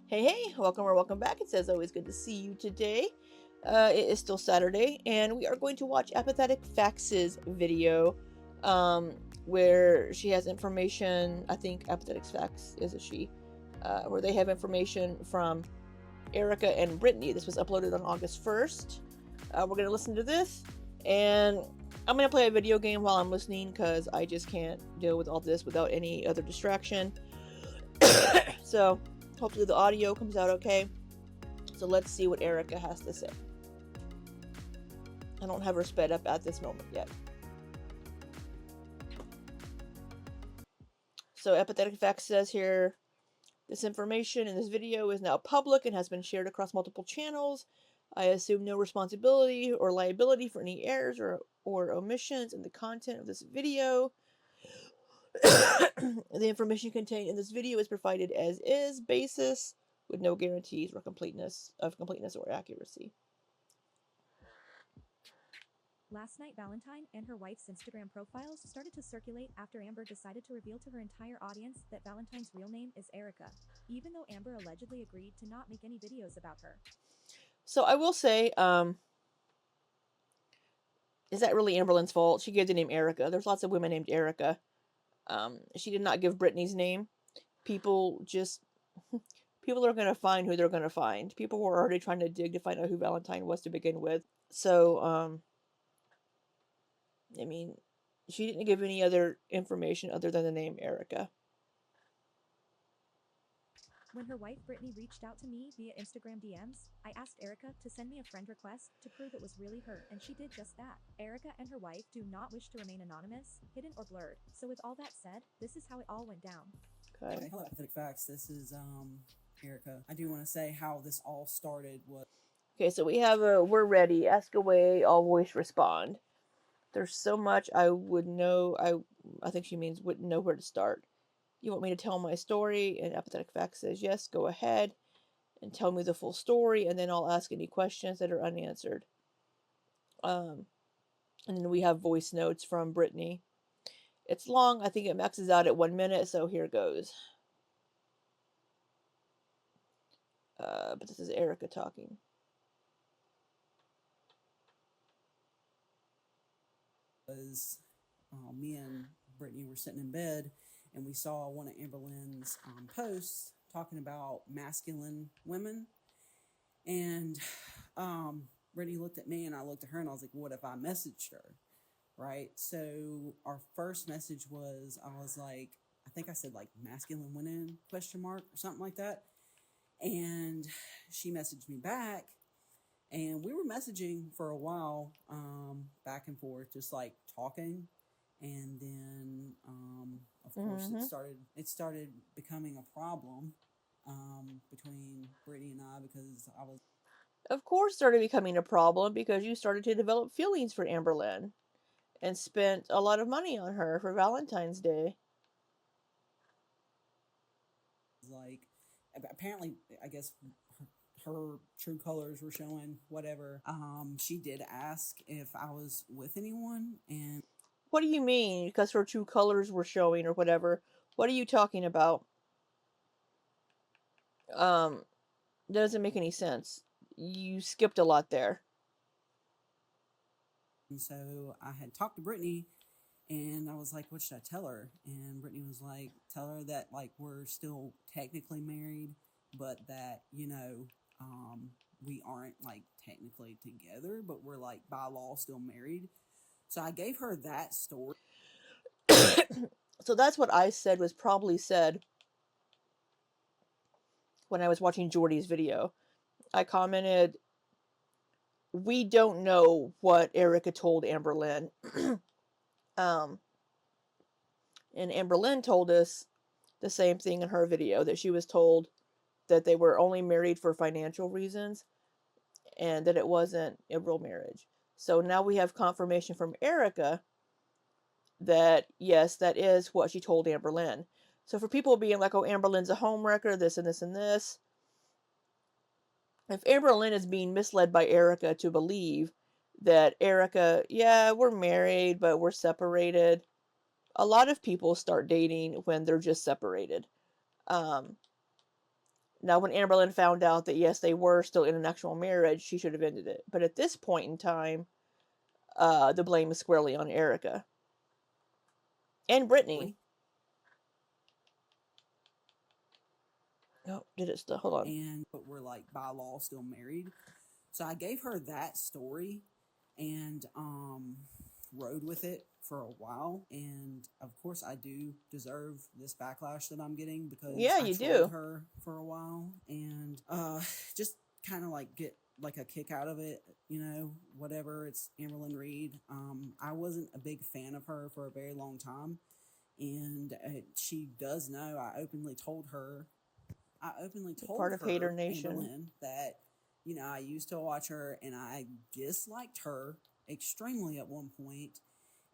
Hey, welcome or welcome back. It's as always good to see you today. It is still Saturday, and we are going to watch Apathetic Facts' video, where she has information. I think Apathetic Facts is a she, where they have information from Erica and Brittany. This was uploaded on August 1st. We're going to listen to this, and I'm going to play a video game while I'm listening because I just can't deal with all this without any other distraction. So, hopefully the audio comes out okay. So let's see what Erica has to say. I don't have her sped up at this moment yet. So Apathetic Facts says here, this information in this video is now public and has been shared across multiple channels. I assume no responsibility or liability for any errors or omissions in the content of this video. The information contained in this video is provided as is basis with no guarantees or completeness or accuracy. Last night, Valentine and her wife's Instagram profiles started to circulate after Amber decided to reveal to her entire audience that Valentine's real name is Erica, even though Amber allegedly agreed to not make any videos about her. So I will say, is that really Amberlynn's fault? She gave the name Erica. There's lots of women named Erica. She did not give Brittany's name. People are going to find who they're going to find. People were already trying to dig to find out who Valentine was to begin with. So, I mean, she didn't give any other information other than the name Erica. When her wife Brittany reached out to me via Instagram DMs, I asked Erica to send me a friend request to prove it was really her, and she did just that. Erica and her wife do not wish to remain anonymous, hidden, or blurred. So with all that said, this is how it all went down. Okay. Hello, Apathetic Facts. This is Erica. I do want to say how this all started was. Okay, so we have a we're ready. Ask away. All voice respond. There's so much I would know. I think she means wouldn't know where to start. You want me to tell my story? And Apathetic Facts says yes. Go ahead and tell me the full story, and then I'll ask any questions that are unanswered. And then we have voice notes from Brittany. It's long. I think it maxes out at 1 minute, so here goes. But this is Erica talking. Was me and Brittany were sitting in bed, and we saw one of Amberlynn's posts talking about masculine women, and Brittany looked at me, and I looked at her, and I was like, "What if I messaged her?" Right. So our first message was, I was like, I think I said like masculine women question mark or something like that, and she messaged me back. And we were messaging for a while, back and forth, just like talking. And then, of course, it started becoming a problem between Brittany and I, because I was. Of course, started becoming a problem because you started to develop feelings for Amberlynn and spent a lot of money on her for Valentine's Day. Like, apparently, I guess her true colors were showing, whatever. She did ask if I was with anyone, and What do you mean? Because her true colors were showing or whatever? What are you talking about? Doesn't make any sense. You skipped a lot there. so I had talked to Brittany, and I was like, what should I tell her? And Brittany was like, tell her that like we're still technically married, but that, we aren't like technically together, but we're like by law still married. So I gave her that story. So that's what I said was probably said when I was watching Jordy's video. I commented, we don't know what Erica told Amberlynn. And Amberlynn told us the same thing in her video, that she was told that they were only married for financial reasons and that it wasn't a real marriage. So now we have confirmation from Erica that, yes, that is what she told Amberlynn. So for people being like, oh, Amberlynn's a homewrecker, this and this and this, if Amberlynn is being misled by Erica to believe that Erica, yeah, we're married, but we're separated. A lot of people start dating when they're just separated. Now, when Amberlynn found out that yes, they were still in an actual marriage, she should have ended it. But at this point in time, the blame is squarely on Erica and Brittany. Oh, did it still? Hold on. And but we're like by law still married. So I gave her that story and rode with it for a while. And of course, I do deserve this backlash that I'm getting because Yeah, I you trolled do. her for a while and just kind of like get like a kick out of it, you know, whatever. It's Amberlynn Reed. I wasn't a big fan of her for a very long time. And she does know I openly told Part of Hater her, Nation. Amberlynn, that, you know, I used to watch her and I disliked her extremely at one point.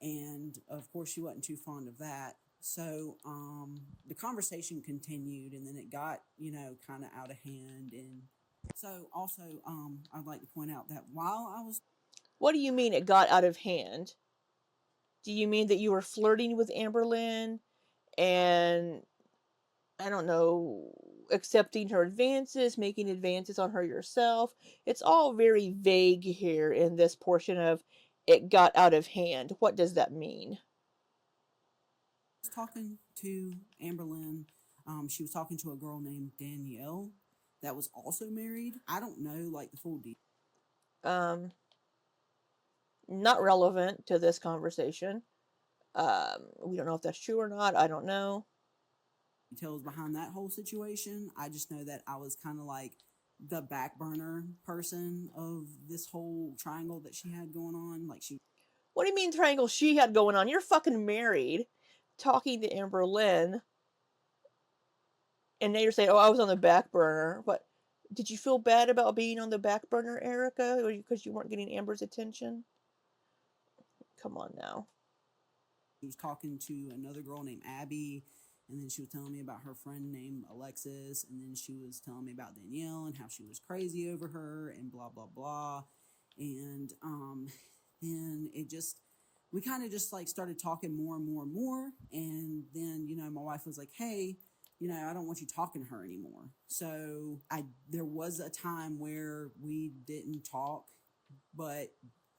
And of course, she wasn't too fond of that. So the conversation continued and then it got, you know, kind of out of hand. And so also, I'd like to point out that while I was. What do you mean it got out of hand? Do you mean that you were flirting with Amberlynn and, I don't know, accepting her advances, making advances on her yourself? It's all very vague here in this portion of it got out of hand. What does that mean? Talking to Amberlynn, she was talking to a girl named Danielle that was also married. I don't know like the full details. Not relevant to this conversation. We don't know if that's true or not. I don't know. Details behind that whole situation. I just know that I was kind of like the back burner person of this whole triangle that she had going on. Like she. What do you mean triangle she had going on? You're fucking married, talking to Amberlynn, and now you're saying, "Oh, I was on the back burner." What? Did you feel bad about being on the back burner, Erica, because you weren't getting Amber's attention? Come on now. She was talking to another girl named Abby, and then she was telling me about her friend named Alexis, and then she was telling me about Danielle and how she was crazy over her and blah blah blah. And then it just we kind of just like started talking more and more and more. And then, you know, my wife was like, hey, you know, I don't want you talking to her anymore. So there was a time where we didn't talk, but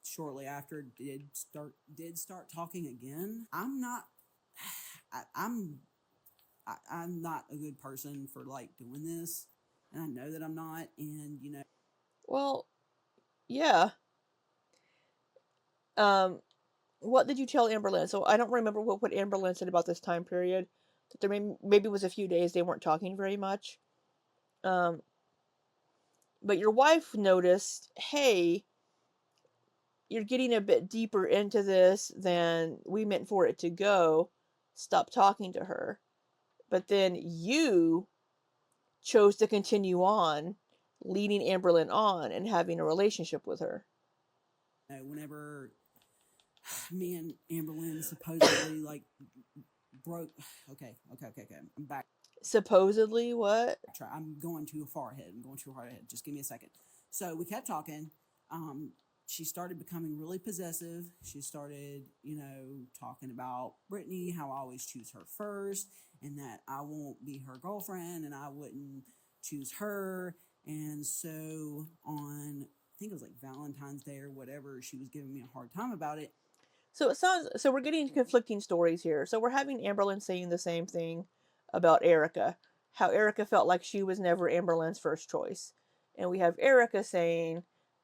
shortly after did start talking again. I'm not a good person for like doing this, and I know that I'm not. And you know, Well, yeah. What did you tell Amberlynn? So I don't remember what Amberlynn said about this time period. That there maybe was a few days they weren't talking very much. Um, but your wife noticed, hey, you're getting a bit deeper into this than we meant for it to go. Stop talking to her. But then you chose to continue on, leading Amberlynn on and having a relationship with her. whenever me and Amberlynn supposedly like broke. Okay. I'm back. Supposedly, what? I'm going too far ahead. Just give me a second. So we kept talking. She started becoming really possessive. She started, you know, talking about Brittany, how I always choose her first, and that I won't be her girlfriend, and I wouldn't choose her. And so on, I think it was like Valentine's Day or whatever, she was giving me a hard time about it. So it sounds so we're getting conflicting stories here. So we're having Amberlynn saying the same thing about Erica, how Erica felt like she was never Amberlynn's first choice. And we have Erica saying,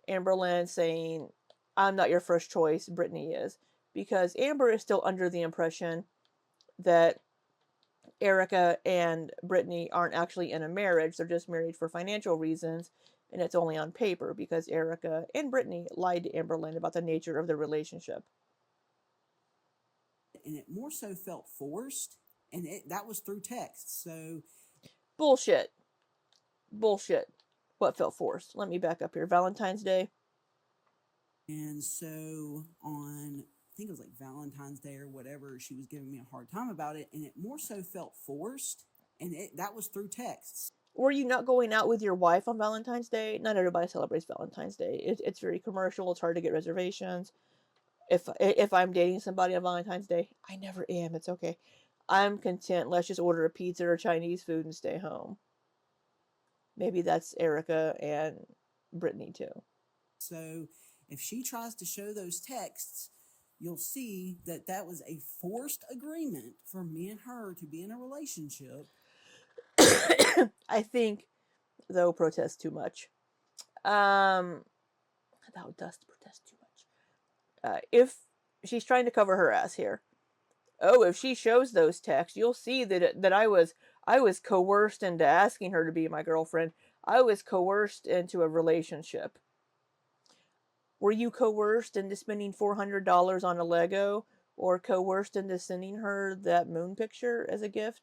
Amberlynn saying, I'm not your first choice, Brittany is. Because Amber is still under the impression that Erica and Brittany aren't actually in a marriage. They're just married for financial reasons. And it's only on paper because Erica and Brittany lied to Amberlynn about the nature of the relationship. And it more so felt forced, and that was through text. So Bullshit. What felt forced? Let me back up here. Valentine's Day. And so on, I think it was like Valentine's Day or whatever, she was giving me a hard time about it, and it more so felt forced, and that was through texts. Were you not going out with your wife on Valentine's Day? Not everybody celebrates Valentine's Day. It's very commercial. It's hard to get reservations. If I'm dating somebody on Valentine's Day, I never am. It's okay. I'm content. Let's just order a pizza or Chinese food and stay home. maybe that's Erica and Brittany too. So if she tries to show those texts, you'll see that that was a forced agreement for me and her to be in a relationship. I think, though, protest too much. Um, thou dost protest too much. If she's trying to cover her ass here, oh, if she shows those texts, you'll see that I was coerced into asking her to be my girlfriend. I was coerced into a relationship. Were you coerced into spending $400 on a Lego, or coerced into sending her that moon picture as a gift?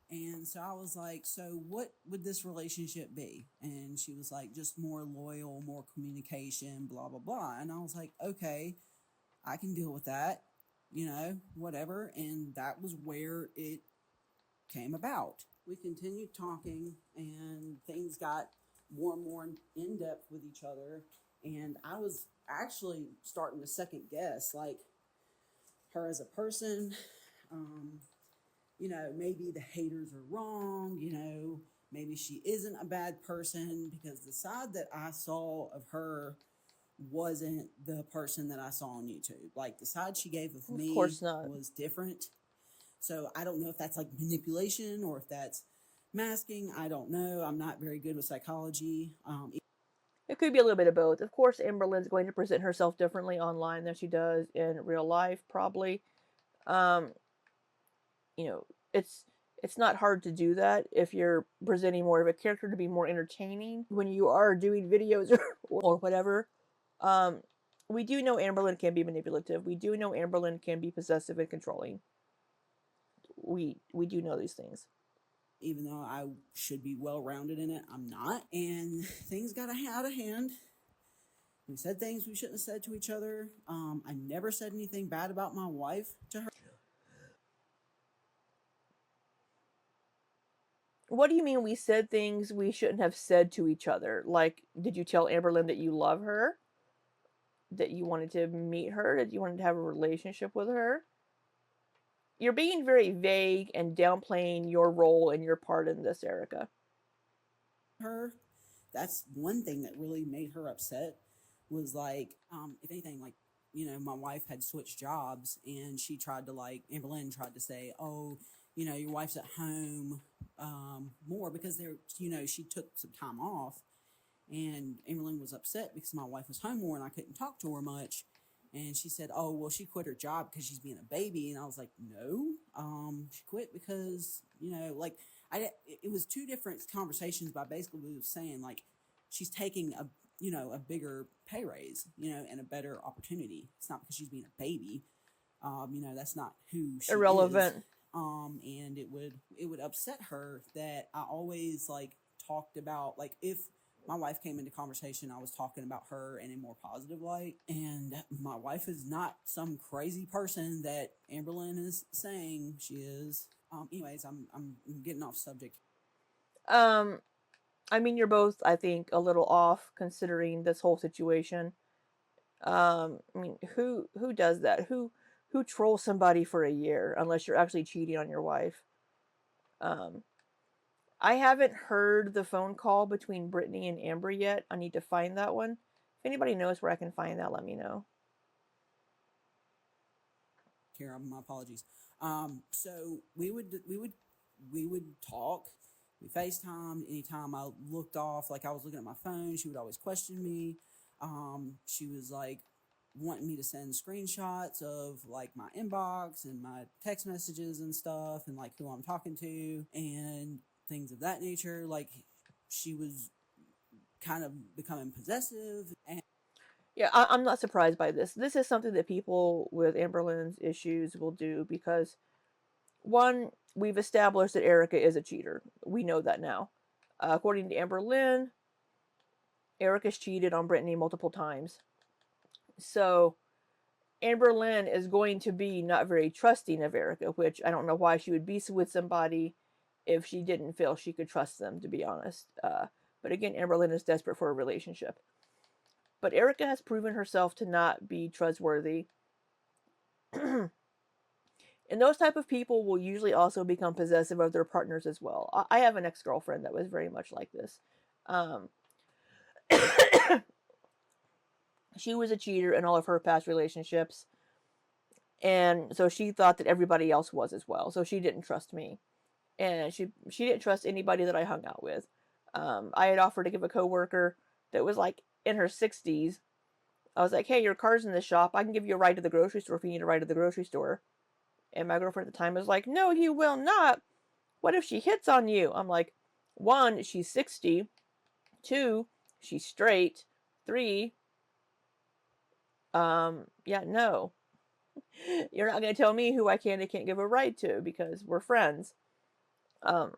And so I was like, so what would this relationship be? And she was like, just more loyal, more communication, blah, blah, blah. And I was like, okay, I can deal with that, whatever. And that was where it came about. We continued talking and things got more and more in depth with each other. And I was actually starting to second guess, like, her as a person. Um, maybe the haters are wrong, maybe she isn't a bad person, because the side that I saw of her wasn't the person that I saw on YouTube. Like, the side she gave of Of me course not. was different. So I don't know if that's like manipulation or if that's masking. I don't know. I'm not very good with psychology. It could be a little bit of both. Of course, Amberlynn's going to present herself differently online than she does in real life, probably. Um, you know, it's not hard to do that if you're presenting more of a character to be more entertaining when you are doing videos or whatever. Um, we do know Amberlynn can be manipulative. We do know Amberlynn can be possessive and controlling. We do know these things. Even though I should be well rounded in it, I'm not. And things got out of hand. We said things we shouldn't have said to each other. I never said anything bad about my wife to her. What do you mean we said things we shouldn't have said to each other? Like, did you tell Amberlynn that you love her? That you wanted to meet her? That you wanted to have a relationship with her? You're being very vague and downplaying your role and your part in this, Erica. Her, that's one thing that really made her upset. Was like, if anything, like, my wife had switched jobs, and she tried to, like, Amberlynn tried to say, oh, your wife's at home more, because she took some time off, and Amberlynn was upset because my wife was home more and I couldn't talk to her much. And she said, oh, well, she quit her job because she's being a baby. And I was like, no, she quit because, like, it was two different conversations, but basically we was saying, like, she's taking a bigger pay raise, and a better opportunity. It's not because she's being a baby. That's not who she is. Irrelevant. And it would upset her that I always, like, talked about, like, if my wife came into conversation, I was talking about her in a more positive light. And my wife is not some crazy person that Amberlynn is saying she is. Anyways, I'm getting off subject. I mean, you're both, I think, a little off considering this whole situation. I mean, who does that? Who trolls somebody for a year unless you're actually cheating on your wife? Um, I haven't heard the phone call between Brittany and Amber yet. I need to find that one. If anybody knows where I can find that, let me know. Here, my apologies. So we would talk. We FaceTimed. Anytime I looked off, like I was looking at my phone, she would always question me. She was like wanting me to send screenshots of, like, my inbox and my text messages and stuff, and, like, who I'm talking to and things of that nature. Like, she was kind of becoming possessive. And Yeah, I'm not surprised by this. This is something that people with Amberlynn's issues will do because, one, we've established that Erica is a cheater. We know that now. According to Amberlynn, Erica's cheated on Brittany multiple times. So, Amberlynn is going to be not very trusting of Erica, which I don't know why she would be with somebody if she didn't feel she could trust them, to be honest. But again, Amberlynn is desperate for a relationship. But Erica has proven herself to not be trustworthy. And those type of people will usually also become possessive of their partners as well. I have an ex-girlfriend that was very much like this. Um, she was a cheater in all of her past relationships, and so she thought that everybody else was as well. So she didn't trust me, and she didn't trust anybody that I hung out with. I had offered to give a coworker that was like in her 60s. I was like, "Hey, your car's in the shop. I can give you a ride to the grocery store if you need a ride to the grocery store." And my girlfriend at the time was like, "No, you will not. What if she hits on you?" I'm like, one, she's 60. Two, she's straight. Three, yeah, no. You're not going to tell me who I can and can't give a ride to because we're friends. Um,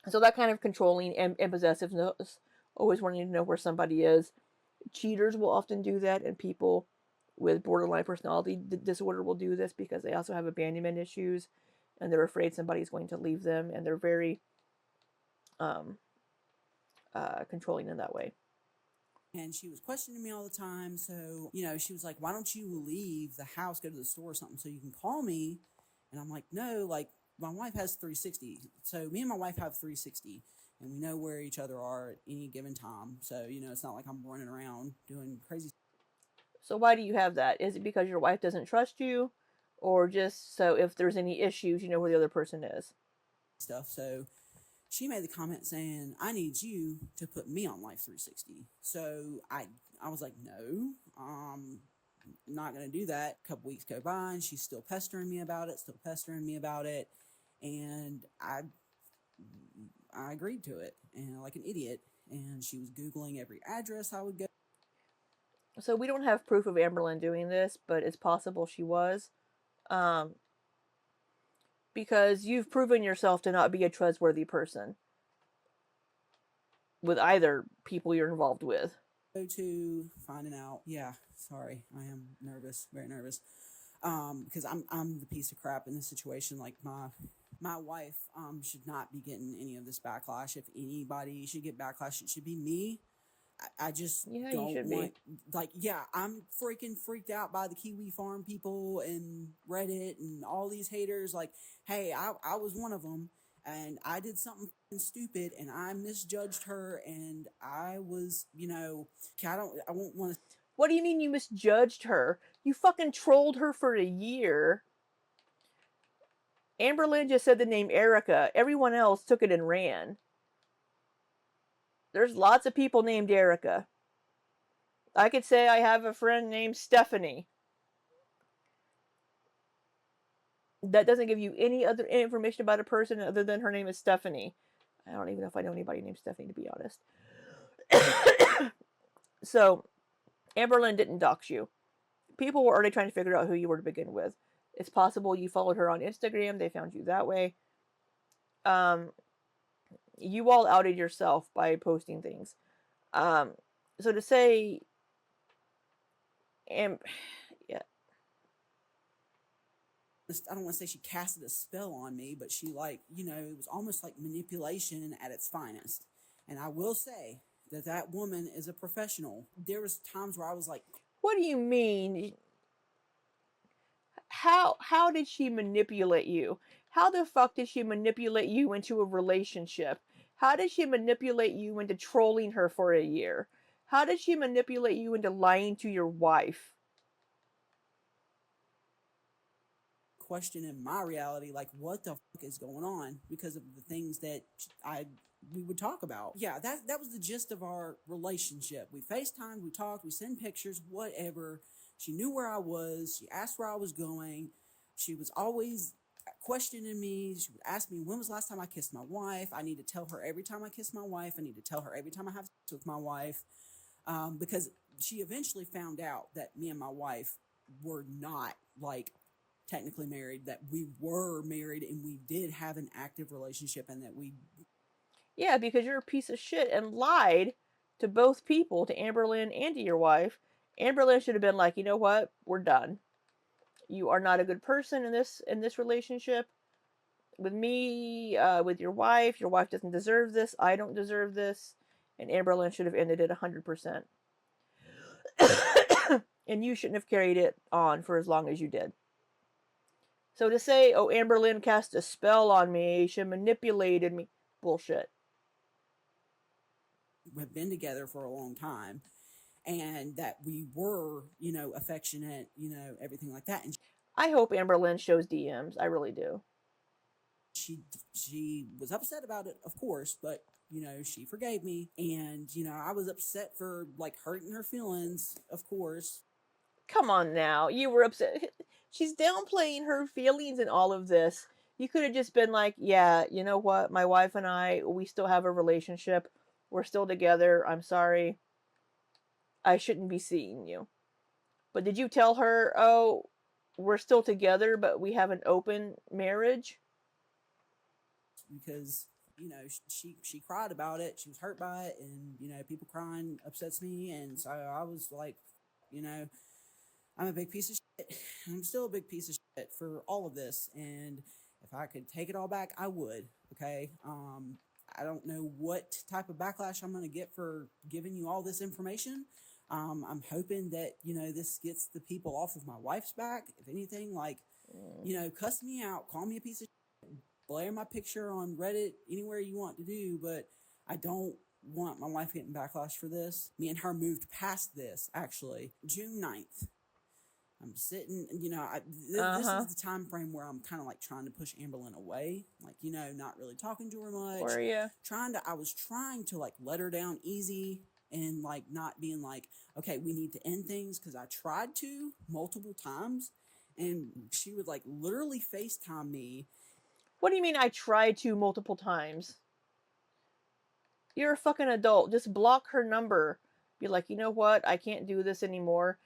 so that kind of controlling and possessiveness, always wanting to know where somebody is. Cheaters will often do that, and people with borderline personality disorder will do this because they also have abandonment issues and they're afraid somebody's going to leave them, and they're very um, controlling in that way. And she was questioning me all the time. So, she was like, why don't you leave the house, go to the store or something so you can call me? And I'm like, no, like, my wife has 360. So, me and my wife have 360, and we know where each other are at any given time. So, it's not like I'm running around doing crazy So why do you have that? Is it because your wife doesn't trust you, or just so if there's any issues, you know where the other person is? stuff. So, she made the comment saying, I need you to put me on Life 360. So I was like, no, not going to do that. A couple weeks go by and she's still pestering me about it. And I agreed to it, and like an idiot. And she was Googling every address I would go. So we don't have proof of Amberlynn doing this, but it's possible she was. Um, because you've proven yourself to not be a trustworthy person with either people you're involved with. To finding out, yeah, sorry, I am nervous, very nervous, because I'm the piece of crap in this situation. Like my wife should not be getting any of this backlash. If anybody should get backlash, it should be me. I just Yeah, you don't should want, be. like, yeah, I'm freaking freaked out by the Kiwi Farm people and Reddit and all these haters. Like, hey, I was one of them, and I did something stupid, and I misjudged her, and I was, I won't want to. What do you mean you misjudged her? You fucking trolled her for a year. Amberlynn just said the name Erica. Everyone else took it and ran. There's lots of people named Erica. I could say I have a friend named Stephanie. That doesn't give you any other information about a person other than her name is Stephanie. I don't even know if I know anybody named Stephanie, to be honest. So, Amberlynn didn't dox you. People were already trying to figure out who you were to begin with. It's possible you followed her on Instagram, they found you that way. Um, you all outed yourself by posting things. Um, so to say, yeah, I don't want to say she casted a spell on me, but she, like, it was almost like manipulation at its finest. And I will say that woman is a professional. There was times where I was like, what do you mean? How did she manipulate you? How the fuck did she manipulate you into a relationship? How did she manipulate you into trolling her for a year? How did she manipulate you into lying to your wife? questioning my reality, like, what the fuck is going on, because of the things that we would talk about. Yeah, that was the gist of our relationship. We FaceTimed, we talked, we sent pictures, whatever. She knew where I was. She asked where I was going. She was always questioning me. She would ask me, when was the last time I kissed my wife? I need to tell her every time I kiss my wife. I need to tell her every time I have sex with my wife. Because she eventually found out that me and my wife were not, like, technically married, that we were married and we did have an active relationship, and that we. Yeah, because you're a piece of shit and lied to both people, to Amberlynn and to your wife. Amberlynn should have been like, you know what? We're done. You are not a good person in this relationship. With me, with your wife doesn't deserve this. I don't deserve this. And Amberlynn should have ended it 100%. And you shouldn't have carried it on for as long as you did. So to say, oh, Amberlynn cast a spell on me, she manipulated me, bullshit. Have been together for a long time, and that we were, affectionate, everything like that. And I hope Amberlynn shows DMs. I really do. she she was upset about it, of course, but she forgave me, and I was upset for like hurting her feelings, of course. Come on now. You were upset. She's downplaying her feelings in all of this. You could have just been like, yeah, you know what? My wife and I, we still have a relationship. We're still together. I'm sorry. I shouldn't be seeing you. But did you tell her, oh, we're still together, but we have an open marriage? Because she cried about it, she was hurt by it, and people crying upsets me, and so I was like, you know I'm a big piece of shit. I'm still a big piece of shit for all of this, and if I could take it all back, I would. Okay. I don't know what type of backlash I'm going to get for giving you all this information. I'm hoping that this gets the people off of my wife's back. If anything, like cuss me out, call me a piece of shit, blare my picture on Reddit, anywhere you want to do, but I don't want my wife getting backlash for this. Me and her moved past this actually June 9th. I'm sitting, this Uh-huh. is the time frame where I'm kind of like trying to push Amberlynn away, like, not really talking to her much. Were you? I was trying to like let her down easy and like not being like, okay, we need to end things, because I tried to multiple times, and she would like literally FaceTime me. What do you mean I tried to multiple times? You're a fucking adult. Just block her number. Be like, you know what? I can't do this anymore.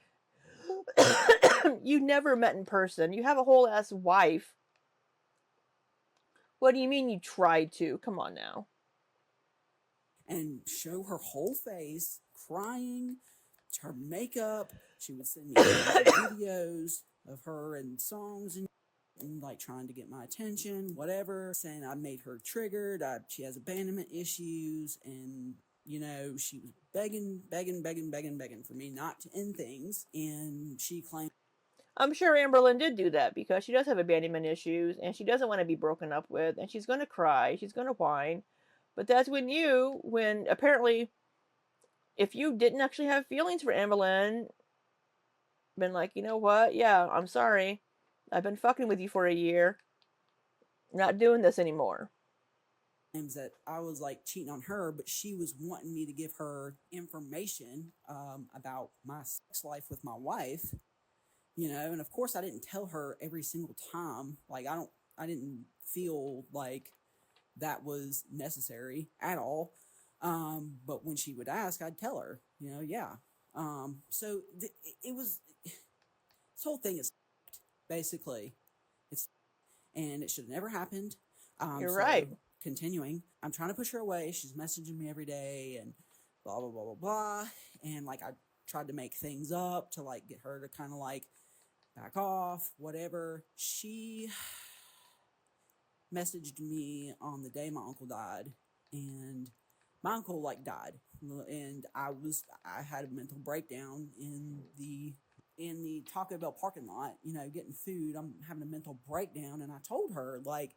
You never met in person. You have a whole ass wife. What do you mean you tried to? Come on now. And show her whole face, crying, her makeup. She would send me videos of her and songs and like trying to get my attention, whatever, saying I made her triggered. She has abandonment issues, and she was begging for me not to end things, and she claimed. I'm sure Amberlynn did do that because she does have abandonment issues and she doesn't want to be broken up with and she's going to cry, she's going to whine. But that's when apparently, if you didn't actually have feelings for Amberlynn, been like, you know what? Yeah, I'm sorry. I've been fucking with you for a year. Not doing this anymore. That I was like cheating on her, but she was wanting me to give her information about my sex life with my wife, and of course I didn't tell her every single time. Like I didn't feel like that was necessary at all. But when she would ask, I'd tell her, yeah. So it was, this whole thing is basically, it's, and it should have never happened. You're So right. continuing, I'm trying to push her away. She's messaging me every day and blah, blah, blah, blah, blah. And like, I tried to make things up to like get her to kind of like back off, whatever. She messaged me on the day my uncle died, and my uncle like died, and I had a mental breakdown in the Taco Bell parking lot, getting food. I'm having a mental breakdown, and I told her like,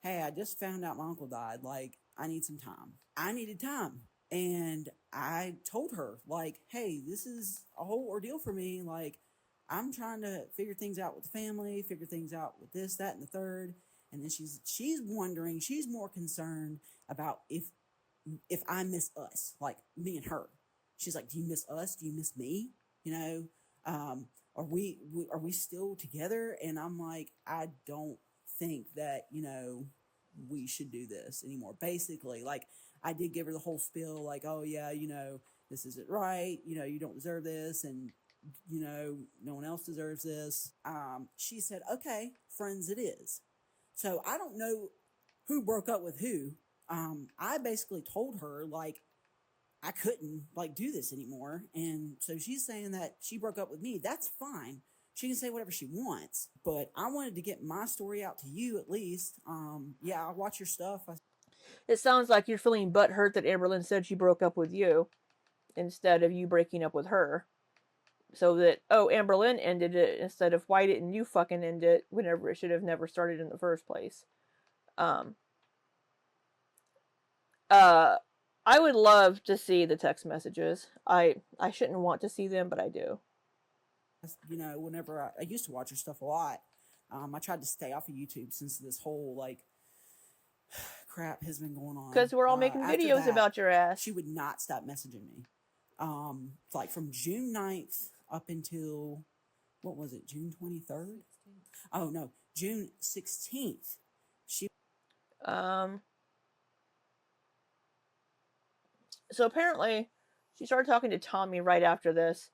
hey, I just found out my uncle died, like I need some time. I needed time. And I told her like, hey, this is a whole ordeal for me, like I'm trying to figure things out with the family, figure things out with this, that, and the third. And then she's wondering, she's more concerned about if I miss us, like me and her. She's like, do you miss us? Do you miss me? Are we still together? And I'm like, I don't think that we should do this anymore. Basically, like I did give her the whole spiel, like, oh yeah, this isn't right. You don't deserve this, and no one else deserves this. She said, okay, friends, it is. So I don't know who broke up with who. I basically told her like I couldn't like do this anymore, and so she's saying that she broke up with me. That's fine. She can say whatever she wants, but I wanted to get my story out to you at least. Yeah, I watch your stuff. It sounds like you're feeling butthurt that Amberlynn said she broke up with you instead of you breaking up with her. so that, oh, Amberlynn ended it instead of why didn't you fucking end it whenever it should have never started in the first place. Um, uh, I would love to see the text messages. I shouldn't want to see them, but I do. You know, whenever I used to watch her stuff a lot, I tried to stay off of YouTube since this whole like crap has been going on. Because we're all making After videos that, about your ass. she would not stop messaging me. Like from June 9th up until, what was it, June 23rd? Oh, no, June 16th. She Um, so apparently, she started talking to Tommy right after this,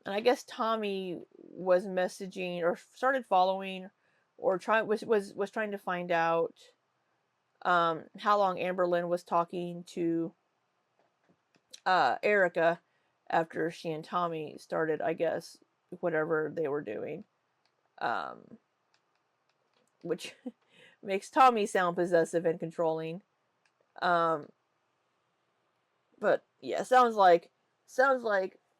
and I guess Tommy was messaging or started following, or was trying to find out how long Amberlynn was talking to Erica after she and Tommy started, I guess, whatever they were doing, which makes Tommy sound possessive and controlling. Um, but yeah, sounds like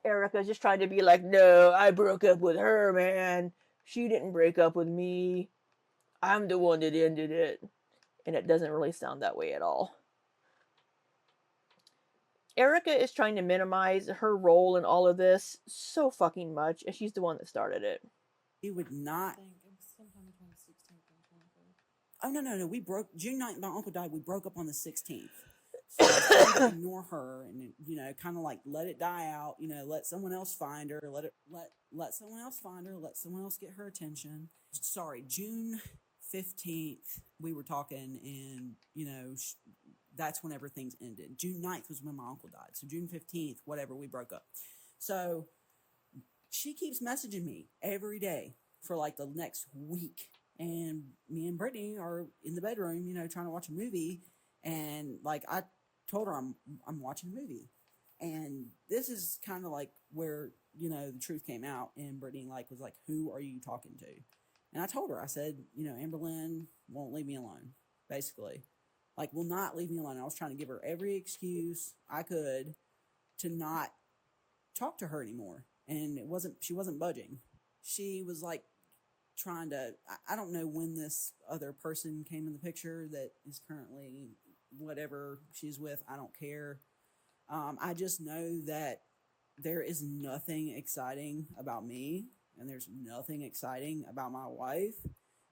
Erica's just trying to be like, no, I broke up with her, man. She didn't break up with me. I'm the one that ended it. And it doesn't really sound that way at all. Erica is trying to minimize her role in all of this so fucking much, and she's the one that started it. would not. I think it was sometime between the 16th and 23rd. Oh, no. We broke June 9th. My uncle died. We broke up on the 16th. So I was trying to ignore her and, you know, kind of like let it die out, you know, let someone else find her, let someone else find her, let someone else get her attention. Sorry, June 15th, we were talking, and, you know, that's whenever things ended. June 9th was when my uncle died. So June 15th, whatever, we broke up. So she keeps messaging me every day for like the next week. And me and Brittany are in the bedroom, you know, trying to watch a movie. And like I told her I'm watching a movie. And this is kind of like where, you know, the truth came out, and Brittany like was like, who are you talking to? And I told her, I said, you know, Amberlynn won't leave me alone, basically. Like, will not leave me alone. I was trying to give her every excuse I could to not talk to her anymore. And she wasn't budging. She was like trying to, I don't know when this other person came in the picture that is currently whatever she's with. I don't care. I just know that there is nothing exciting about me, and there's nothing exciting about my wife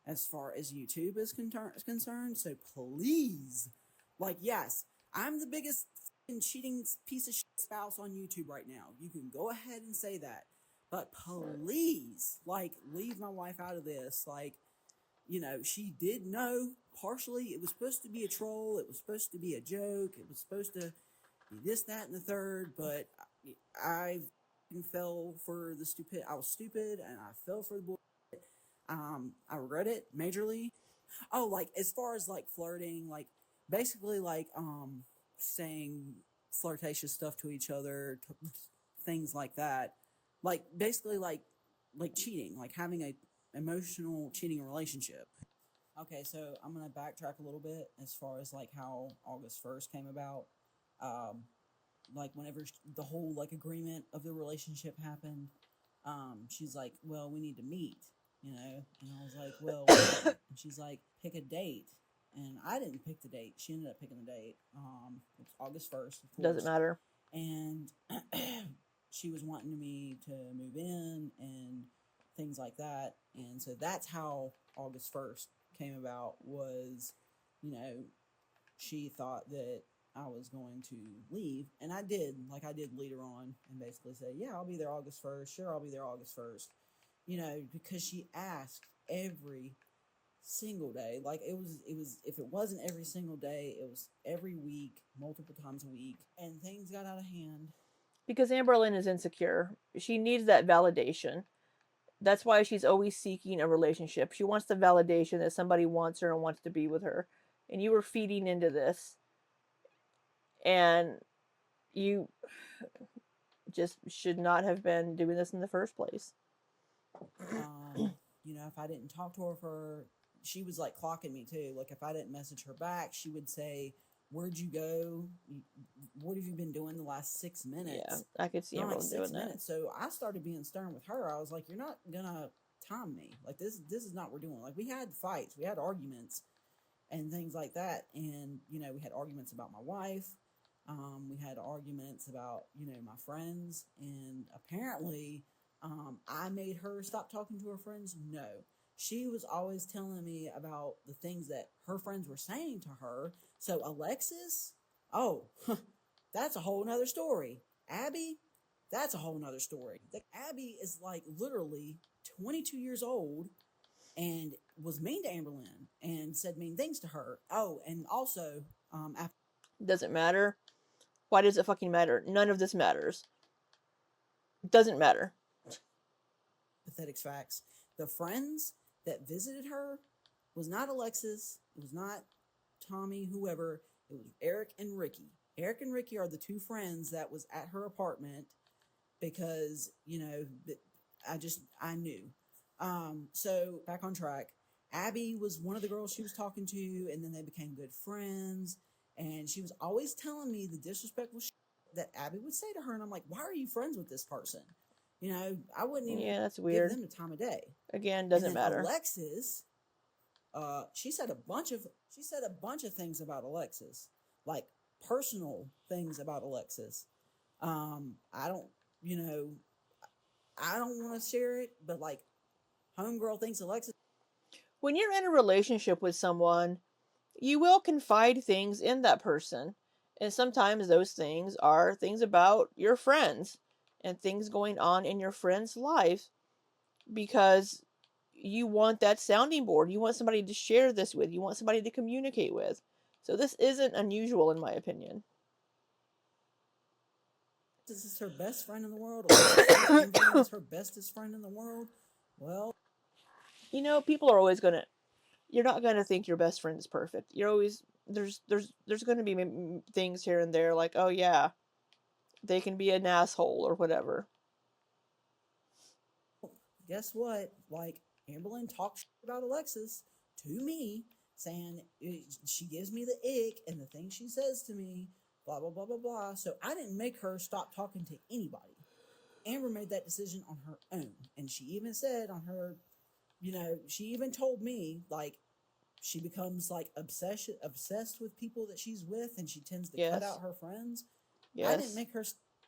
as far as YouTube is concerned. So please, like, yes, I'm the biggest cheating piece of shit spouse on YouTube right now. You can go ahead and say that. But please, like, leave my wife out of this. Like, you know, she did know partially it was supposed to be a troll. It was supposed to be a joke. It was supposed to be this, that, and the third. But I fell for the stupid. I was stupid, and I fell for the bullshit. I regret it majorly. Oh, like, as far as like flirting, like basically like saying flirtatious stuff to each other, things like that. Like basically like cheating, like having a emotional cheating relationship. Okay, so I'm gonna backtrack a little bit as far as like how August 1st came about. Um, like whenever the whole like agreement of the relationship happened, she's like, "Well, we need to meet," you know, and I was like, "Well," when?" And she's like, "Pick a date." And I didn't pick the date. She ended up picking the date. It's August 1st, of course. Doesn't matter. And she was wanting me to move in and things like that. And so that's how August 1st came about, was, you know, she thought that I was going to leave. And I did, like I did lead her on and basically say, yeah, I'll be there August 1st. Sure, I'll be there August 1st. You know, because she asked every single day. Like it was if it wasn't every single day, it was every week, multiple times a week, and things got out of hand. Because Amberlynn is insecure. She needs that validation. That's why she's always seeking a relationship. She wants the validation that somebody wants her and wants to be with her. And you were feeding into this. And you just should not have been doing this in the first place. You know, if I didn't talk to her she was like clocking me too. Like if I didn't message her back, she would say where'd you go? What have you been doing the last 6 minutes? Yeah, I could see Not like Amberlynn 6 doing that. minutes. So I started being stern with her. I was like, you're not gonna time me. Like this is not what we're doing. Like we had fights, we had arguments and things like that. And, you know, we had arguments about my wife. We had arguments about, you know, my friends. And apparently, I made her stop talking to her friends. No. She was always telling me about the things that her friends were saying to her. So Alexis, oh, that's a whole nother story. Abby, that's a whole nother story. Abby is like literally 22 years old and was mean to Amberlynn and said mean things to her. Oh, and also, Doesn't matter. Why does it fucking matter? None of this matters. It doesn't matter. pathetic facts. The friends that visited her was not Alexis. It was not Tommy, whoever. It was Eric and Ricky. Eric and Ricky are the two friends that was at her apartment because, you know, I knew. So back on track. Abby was one of the girls she was talking to, and then they became good friends. And she was always telling me the disrespectful shit that Abby would say to her, and I'm like, why are you friends with this person? You know, I wouldn't even Yeah, that's give weird. them the time of day. Again, And doesn't then matter. Alexis, she said a bunch of things about Alexis, like personal things about Alexis. I don't, you know, I don't want to share it, but like, homegirl thinks Alexis. When you're in a relationship with someone, you will confide things in that person. And sometimes those things are things about your friends and things going on in your friend's life because you want that sounding board. You want somebody to share this with. You want somebody to communicate with. So this isn't unusual, in my opinion. Alexis is her best friend in the world. Alexis thinks Amberlynn is her bestest friend in the world. Well, You know, people are always gonna. You're not gonna think your best friend is perfect. You're always there's gonna be things here and there like, oh yeah, they can be an asshole or whatever. guess what? Like, Amberlynn talks shit about Alexis to me, saying she gives me the ick and the things she says to me, blah, blah, blah, blah, blah. So I didn't make her stop talking to anybody. Amber made that decision on her own. And she even said on her, you know, she even told me, like, she becomes like obsessed with people that she's with, and she tends to cut Yes. out her friends. I didn't Yes. make her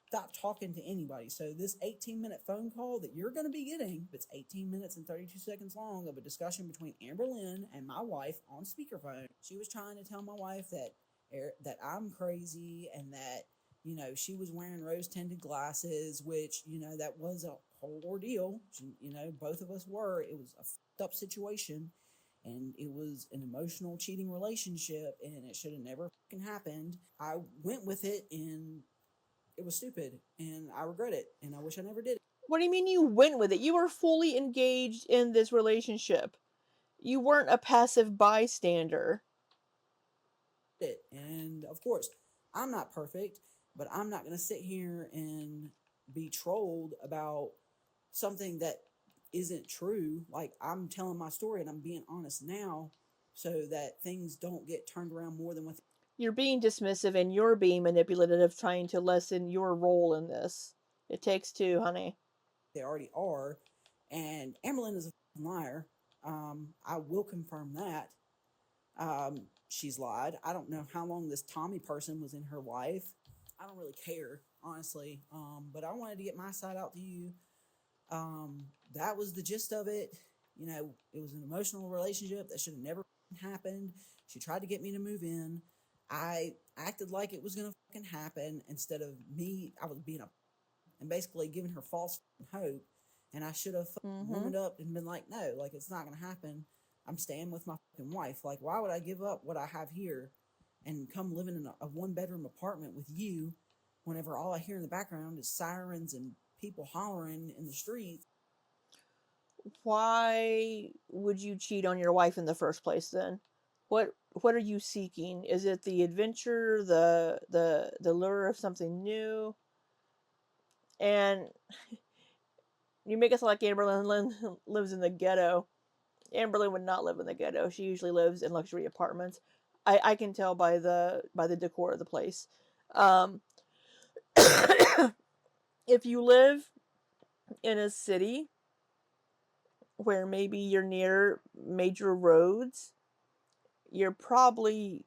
stop talking to anybody. So this 18-minute phone call that you're going to be getting, it's 18 minutes and 32 seconds long, of a discussion between Amberlynn and my wife on speakerphone. She was trying to tell my wife that I'm crazy and that, you know, she was wearing rose-tinted glasses, which, you know, that was a whole ordeal. You know, both of us were. It was a fucked up situation. And it was an emotional cheating relationship, and it should have never fucking happened. I went with it, and it was stupid, and I regret it, and I wish I never did What do you mean you went with it? You were fully engaged in this relationship. You weren't a passive bystander. it. And of course, I'm not perfect, but I'm not going to sit here and be trolled about something that isn't true. Like, I'm telling my story, and I'm being honest now so that things don't get turned around more than what You're being dismissive and you're being manipulative, trying to lessen your role in this. It takes two, honey. they already are. And Amberlynn is a liar. I will confirm that. She's lied. I don't know how long this Tommy person was in her life. I don't really care, honestly. But I wanted to get my side out to you. That was the gist of it. You know, it was an emotional relationship that should have never happened. She tried to get me to move in. I acted like it was going to fucking happen instead of me. I was being a and basically giving her false hope. And I should have womaned up and been like, no, like, it's not going to happen. I'm staying with my fucking wife. Like, why would I give up what I have here and come living in a one-bedroom apartment with you whenever all I hear in the background is sirens and people hollering in the streets? Why would you cheat on your wife in the first place then? What are you seeking? Is it the adventure, the lure of something new? And you make us like Amberlynn lives in the ghetto. Amberlynn would not live in the ghetto. She usually lives in luxury apartments. I can tell by the decor of the place. Um, if you live in a city where maybe you're near major roads, you're probably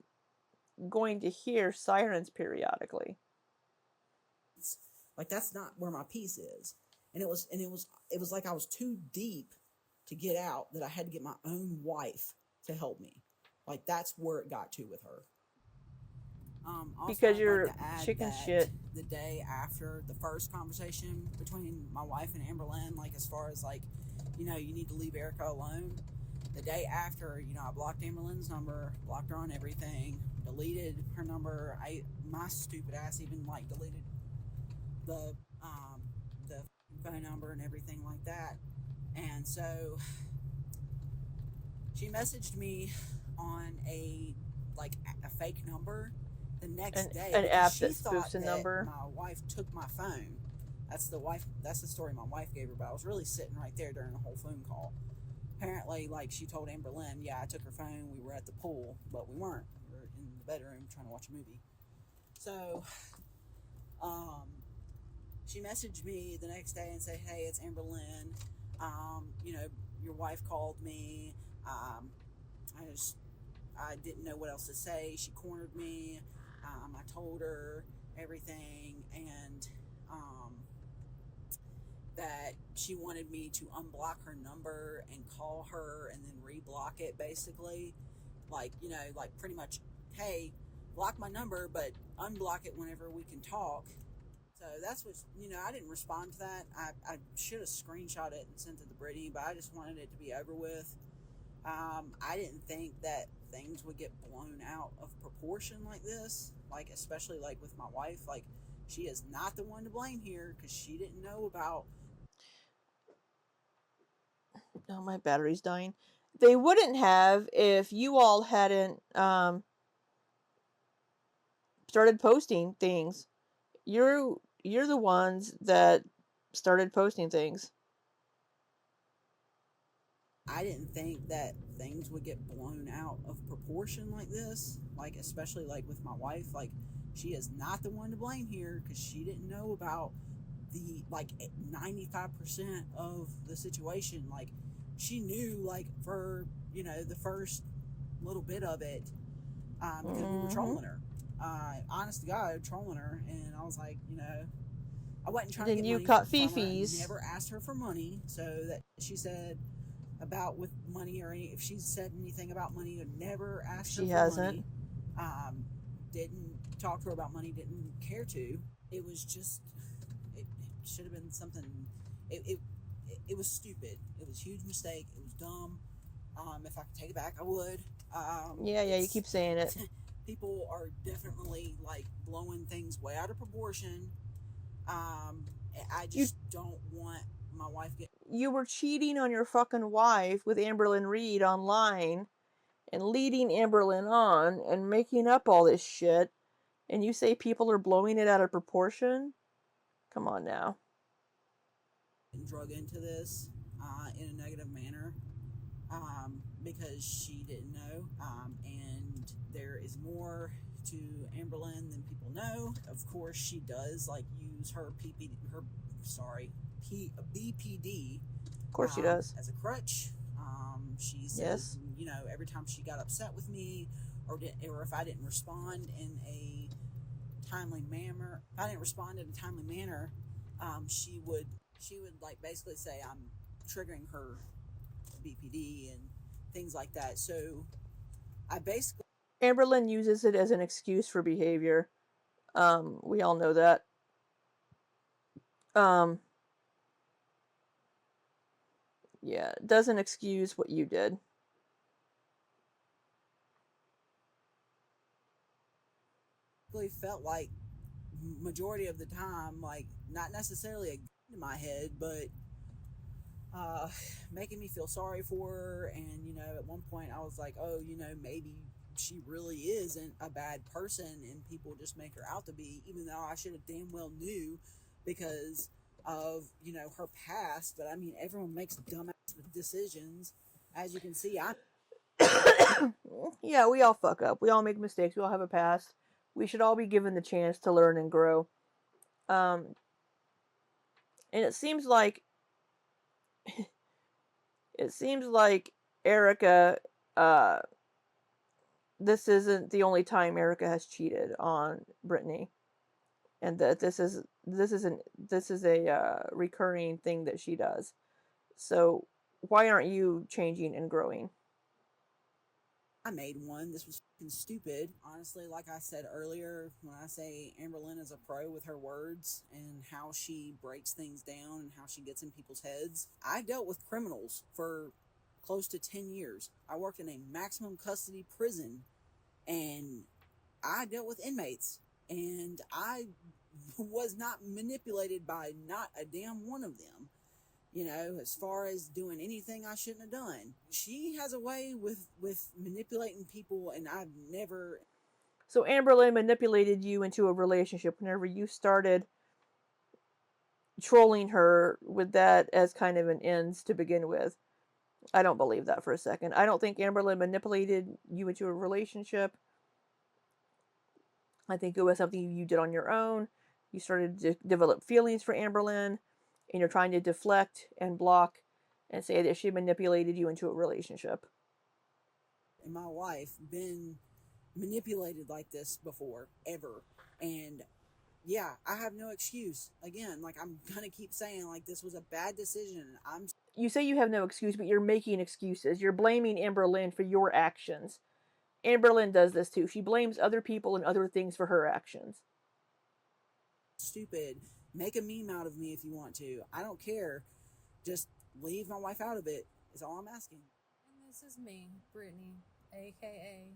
going to hear sirens periodically. Like that's not where my peace is. And it was like I was too deep to get out, that I had to get my own wife to help me. Like that's where it got to with her. Also, Because I'd like you're to add chicken that shit. the day after the first conversation between my wife and Amberlynn, like as far as like, you know, you need to leave Erica alone. The day after, you know, I blocked Amberlynn's number, blocked her on everything, deleted her number. My stupid ass even like deleted the um, the phone number and everything like that. And so she messaged me on a fake number the next day An because app she that thought spoofs a that number. my wife took my phone. That's the story my wife gave her, but I was really sitting right there during the whole phone call. Apparently, like she told Amberlynn, yeah, I took her phone, we were at the pool, but we weren't. We were in the bedroom trying to watch a movie. So, um, she messaged me the next day and said, hey, it's Amberlynn. You know, your wife called me. I just I didn't know what else to say. She cornered me. I told her everything, and that she wanted me to unblock her number and call her and then reblock it, basically. Like, you know, like pretty much, hey, block my number, but unblock it whenever we can talk. So that's what, you know, I didn't respond to that. I should have screenshot it and sent it to Brittany, but I just wanted it to be over with. I didn't think that things would get blown out of proportion like this, like especially like with my wife. Like she is not the one to blame here because she didn't know about. Oh, my battery's dying. They wouldn't have if you all hadn't started posting things. You're the ones that started posting things. I didn't think that things would get blown out of proportion like this, like especially like with my wife. Like she is not the one to blame here because she didn't know about the like 95% of the situation. Like she knew like for, you know, the first little bit of it, because we were Mm-hmm. trolling her, honest to God, trolling her. And I was like, you know, I wasn't trying to Then get you money caught from her. I Fifi's. never asked her for money. So that she said about with money or any, if she said anything about money, I never asked her She for money. hasn't. Didn't talk to her about money, didn't care to. It was just, it should have been something, it, it, it was stupid. It was a huge mistake. It was dumb. If I could take it back, I would. Yeah, you It's keep saying it. people are definitely like blowing things way out of proportion. Um, I You just don't want my wife getting you were cheating on your fucking wife with Amberlynn Reed online and leading Amberlynn on and making up all this shit, and you say people are blowing it out of proportion? Come on now. drug into this in a negative manner, because she didn't know. And there is more to Amberlynn than people know. Of course, she does like use her BPD Of course she does. as a crutch. She says, Yes. you know, every time she got upset with me, or if I didn't respond in a timely manner, she would like basically say I'm triggering her BPD and things like that. So I basically Amberlynn uses it as an excuse for behavior. We all know that. Um, yeah, it doesn't excuse what you did. felt like majority of the time, like not necessarily a gun in my head, but uh, making me feel sorry for her. And you know, at one point I was like, oh, you know, maybe she really isn't a bad person and people just make her out to be, even though I should have damn well knew because of, you know, her past. But I mean, everyone makes dumbass decisions. As you can see, Yeah, we all fuck up. We all make mistakes. We all have a past. We should all be given the chance to learn and grow. Um, and it seems like Erica, uh, this isn't the only time Erica has cheated on Brittany, and that this is a recurring thing that she does. So why aren't you changing and growing? I made one. This was fucking stupid. Honestly, like I said earlier, when I say Amberlynn is a pro with her words and how she breaks things down and how she gets in people's heads, I dealt with criminals for close to 10 years. I worked in a maximum custody prison and I dealt with inmates and I was not manipulated by not a damn one of them. You know, as far as doing anything I shouldn't have done. She has a way with manipulating people, and I've never. So Amberlynn manipulated you into a relationship whenever you started trolling her with that as kind of an ends to begin with. I don't believe that for a second. I don't think Amberlynn manipulated you into a relationship. I think it was something you did on your own. You started to develop feelings for Amberlynn, and you're trying to deflect and block and say that she manipulated you into a relationship. In my life, been manipulated like this before, ever. And yeah, I have no excuse. Again, like I'm gonna keep saying, like this was a bad decision. You say you have no excuse, but you're making excuses. You're blaming Amberlynn for your actions. Amberlynn does this too. She blames other people and other things for her actions. Stupid. Make a meme out of me if you want to. I don't care. Just leave my wife out of it, is all I'm asking. And this is me, Brittany, aka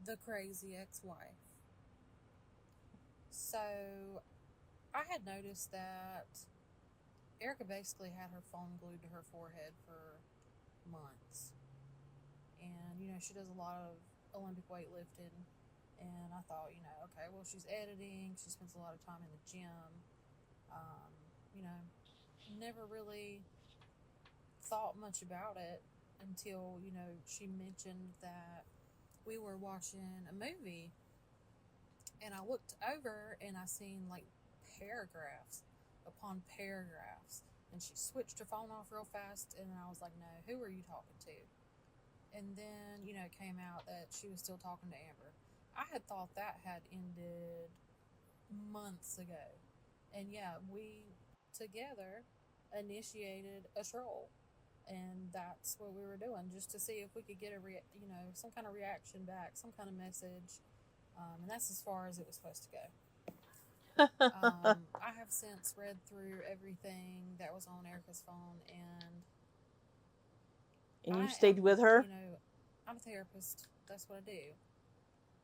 the crazy ex-wife. So I had noticed that Erica basically had her phone glued to her forehead for months. And, she does a lot of Olympic weightlifting. And I thought, okay, well, she's editing. She spends a lot of time in the gym. Um, you know, never really thought much about it until, she mentioned that we were watching a movie. And I looked over and I seen like paragraphs upon paragraphs. And she switched her phone off real fast. And I was like, no, who are you talking to? And then, it came out that she was still talking to Amber. I had thought that had ended months ago. And yeah, we together initiated a troll. And that's what we were doing, just to see if we could get some kind of reaction back, some kind of message. And that's as far as it was supposed to go. I have since read through everything that was on Erica's phone, and You stayed with her? I'm a therapist. That's what I do.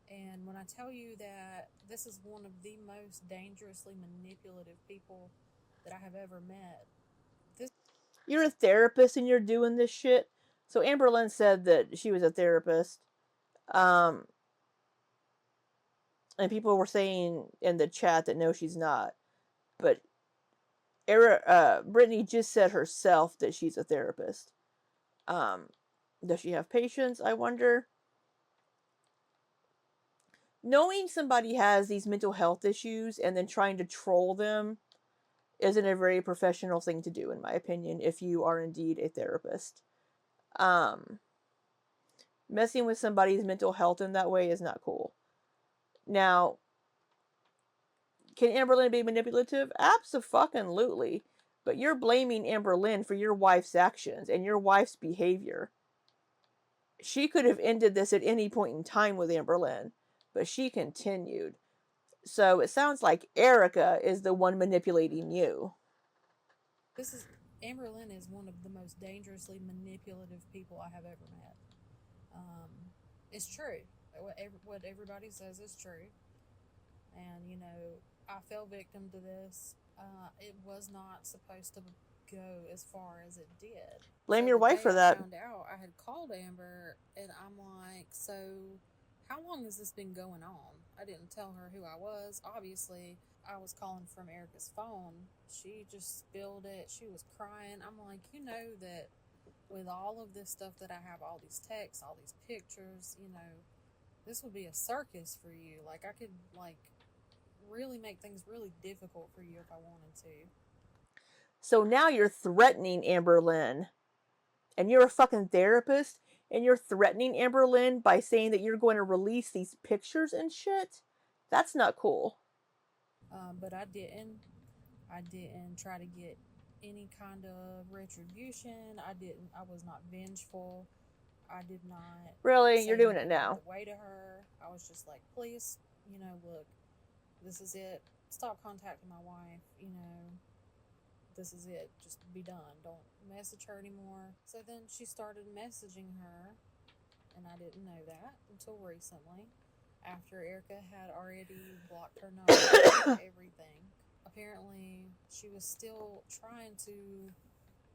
And when I tell you that this is one of the most dangerously manipulative people that I have ever met. You're a therapist and you're doing this shit? So Amberlynn said that she was a therapist. Um, and people were saying in the chat that no, she's not. But Brittany just said herself that she's a therapist. Does she have patience? I wonder. Knowing somebody has these mental health issues and then trying to troll them isn't a very professional thing to do, in my opinion, if you are indeed a therapist. Messing with somebody's mental health in that way is not cool. Now, can Amberlynn be manipulative? Abso-fucking-lutely. But you're blaming Amberlynn for your wife's actions and your wife's behavior. She could have ended this at any point in time with Amberlynn, but she continued. So it sounds like Erica is the one manipulating you. Amberlynn is one of the most dangerously manipulative people I have ever met. It's true. What everybody says is true. And, I fell victim to this. It was not supposed to go as far as it did. Blame your wife for that. I found out, I had called Amber, and I'm like, so how long has this been going on? I didn't tell her who I was. Obviously, I was calling from Erica's phone. She just spilled it. She was crying. I'm like, that with all of this stuff that I have, all these texts, all these pictures, you know, this would be a circus for you. Like, I could, like, really make things really difficult for you if I wanted to. So now you're threatening Amberlynn. And you're a fucking therapist, and you're threatening Amberlynn by saying that you're going to release these pictures and shit? That's not cool. But I didn't. I didn't try to get any kind of retribution. I was not vengeful. I did not Really? say You're doing it anything now. the way to her. I was just like, please, you know, look, this is it. Stop contacting my wife. You know, this is it. Just be done. Don't message her anymore. So then she started messaging her, and I didn't know that until recently, after Erica had already blocked her number, everything. Apparently, she was still trying to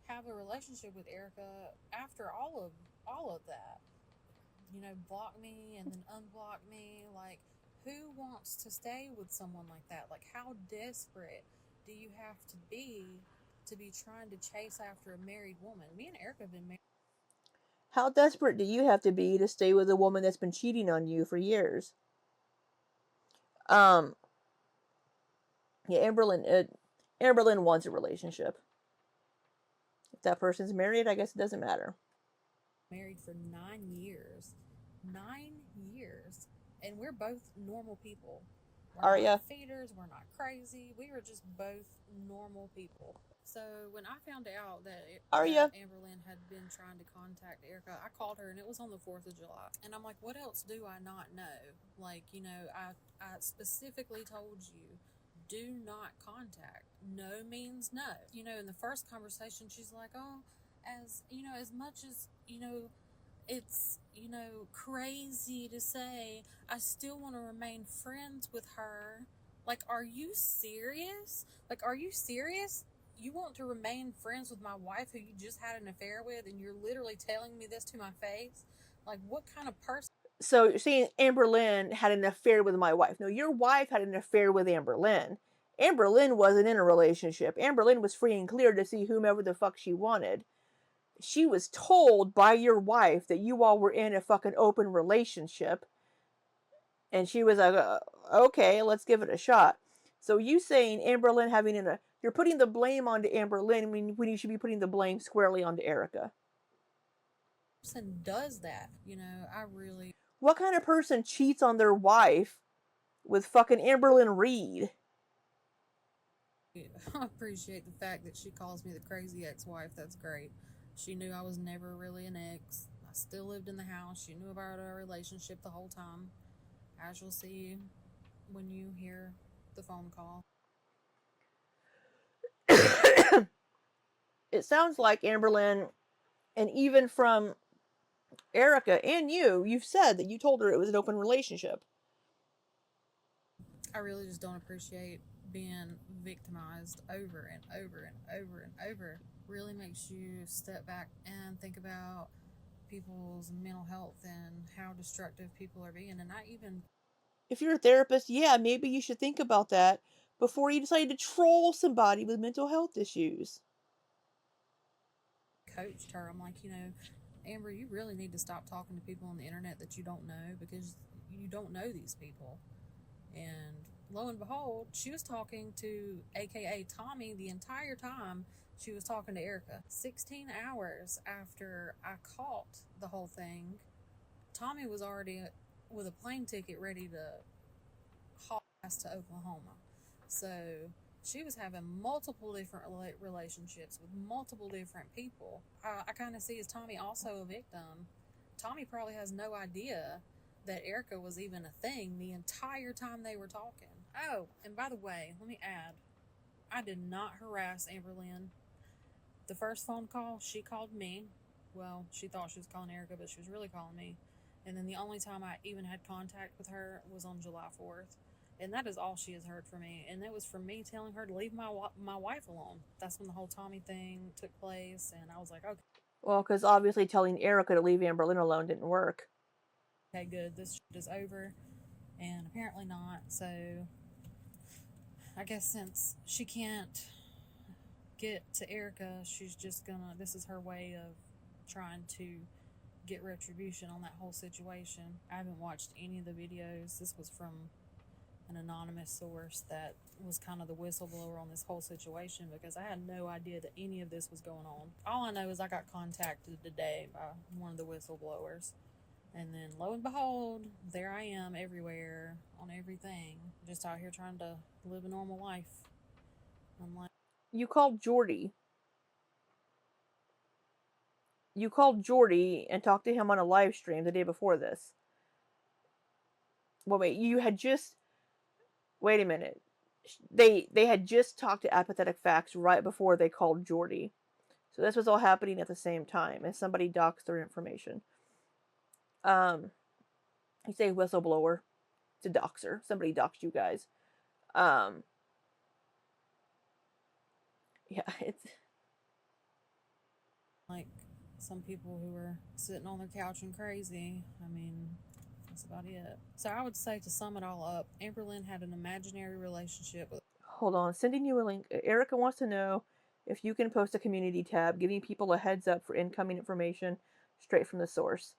have a relationship with Erica after all of that. You know, block me and then unblock me. Like, who wants to stay with someone like that? Like, how desperate do you have to be trying to chase after a married woman? Me and Erica have been married. How desperate do you have to be to stay with a woman that's been cheating on you for years? Um, yeah, Amberlynn wants a relationship. If that person's married, I guess it doesn't matter. Married for 9 years. 9 years. And we're both normal people. We're Are not ya? feeders. We're not crazy. We are just both normal people. So when I found out Are ya? that Amberlynn had been trying to contact Erica, I called her, and it was on the 4th of July. And I'm like, what else do I not know? Like, you know, I specifically told you, do not contact. No means no. You know, in the first conversation, she's like, oh, as you know, as much as, you know, it's, you know, crazy to say, I still want to remain friends with her. Like, are you serious? Like, are you serious? You want to remain friends with my wife who you just had an affair with, and you're literally telling me this to my face? Like, what kind of person? So you're saying Amberlynn had an affair with my wife. No, your wife had an affair with Amberlynn. Amberlynn wasn't in a relationship. Amberlynn was free and clear to see whomever the fuck she wanted. She was told by your wife that you all were in a fucking open relationship. And she was like, okay, let's give it a shot. So you saying Amberlynn having you're putting the blame onto Amberlynn when you should be putting the blame squarely onto Erica. Person does that? You know, I really. What kind of person cheats on their wife with fucking Amberlynn Reed? I appreciate the fact that she calls me the crazy ex-wife. That's great. She knew I was never really an ex. I still lived in the house. She knew about our relationship the whole time. As you'll see when you hear the phone call. It sounds like Amberlynn, and even from Erica and you've said that you told her it was an open relationship. I really just don't appreciate being victimized over and over and over and over. Really makes you step back and think about people's mental health and how destructive people are being. And I even. If you're a therapist, yeah, maybe you should think about that before you decide to troll somebody with mental health issues. Coached her. I'm like, you know, Amber, you really need to stop talking to people on the internet that you don't know, because you don't know these people. And lo and behold, she was talking to AKA Tommy the entire time she was talking to Erica. 16 hours after I caught the whole thing, Tommy was already with a plane ticket ready to haul ass to Oklahoma. So she was having multiple different relationships with multiple different people. I kind of see as Tommy also a victim. Tommy probably has no idea that Erica was even a thing the entire time they were talking. Oh, and by the way, let me add, I did not harass Amberlynn. The first phone call, she called me. Well, she thought she was calling Erica, but she was really calling me. And then the only time I even had contact with her was on July 4th. And that is all she has heard from me. And that was from me telling her to leave my wife alone. That's when the whole Tommy thing took place. And I was like, okay. Well, because obviously telling Erica to leave Amberlynn alone didn't work. Okay, good. This shit is over. And apparently not. So I guess since she can't get to Erica, she's just gonna. This is her way of trying to get retribution on that whole situation. I haven't watched any of the videos. This was from an anonymous source that was kind of the whistleblower on this whole situation, because I had no idea that any of this was going on. All I know is I got contacted today by one of the whistleblowers, and then lo and behold, there I am everywhere on everything, just out here trying to live a normal life. Unlike You called Jordy. You called Jordy and talked to him on a live stream the day before this. Well, wait, you had just... Wait a minute. They had just talked to Apathetic Facts right before they called Jordy. So this was all happening at the same time, and somebody doxed their information. You say whistleblower. It's a doxer. Somebody doxed you guys. Yeah, it's... like some people who are sitting on their couch and crazy, I mean, that's about it. So I would say, to sum it all up, Amberlynn had an imaginary relationship with... Hold on, sending you a link. Erica wants to know if you can post a community tab, giving people a heads up for incoming information straight from the source.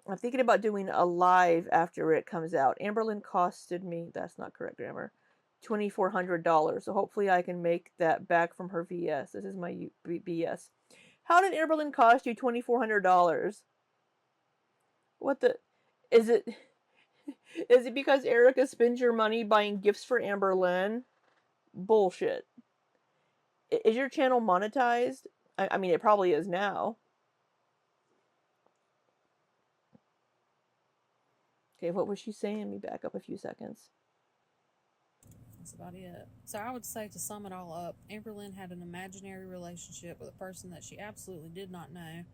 I'm thinking about doing a live after it comes out. Amberlynn costed me, that's not correct grammar, $2,400. So hopefully I can make that back from her VS. This is my BS. How did Amberlynn cost you $2,400? What the... Is it... Is it because Erica spends your money buying gifts for Amberlynn? Bullshit. Is your channel monetized? I mean, it probably is now. Okay, what was she saying? Let me back up a few seconds. That's about it. So I would say, to sum it all up, Amberlynn had an imaginary relationship with a person that she absolutely did not know.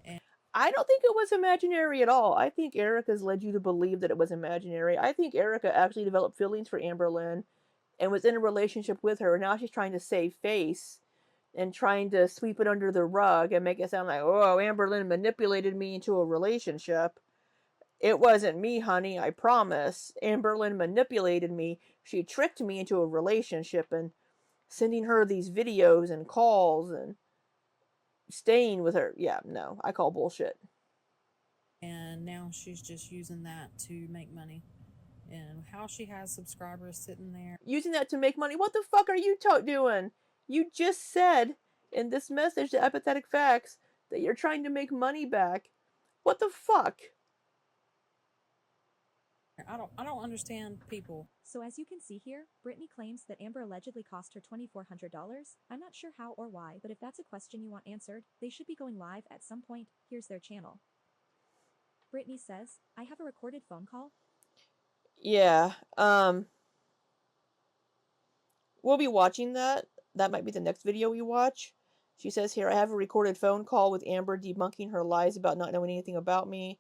And I don't think it was imaginary at all. I think Erica's led you to believe that it was imaginary. I think Erica actually developed feelings for Amberlynn and was in a relationship with her. And now she's trying to save face and trying to sweep it under the rug and make it sound like, oh, Amberlynn manipulated me into a relationship. It wasn't me, honey, I promise. Amberlynn manipulated me. She tricked me into a relationship and sending her these videos and calls and staying with her. Yeah, no, I call bullshit. and now she's just using that to make money. And how she has subscribers sitting there. Using that to make money? What the fuck are you doing? You just said in this message to Apathetic Facts that you're trying to make money back. What the fuck? I don't understand people. So as you can see here, Brittany claims that Amber allegedly cost her $2,400. I'm not sure how or why, but if that's a question you want answered, they should be going live at some point. Here's their channel. Brittany says, I have a recorded phone call. Yeah, we'll be watching that. That might be the next video we watch. She says here, I have a recorded phone call with Amber debunking her lies about not knowing anything about me.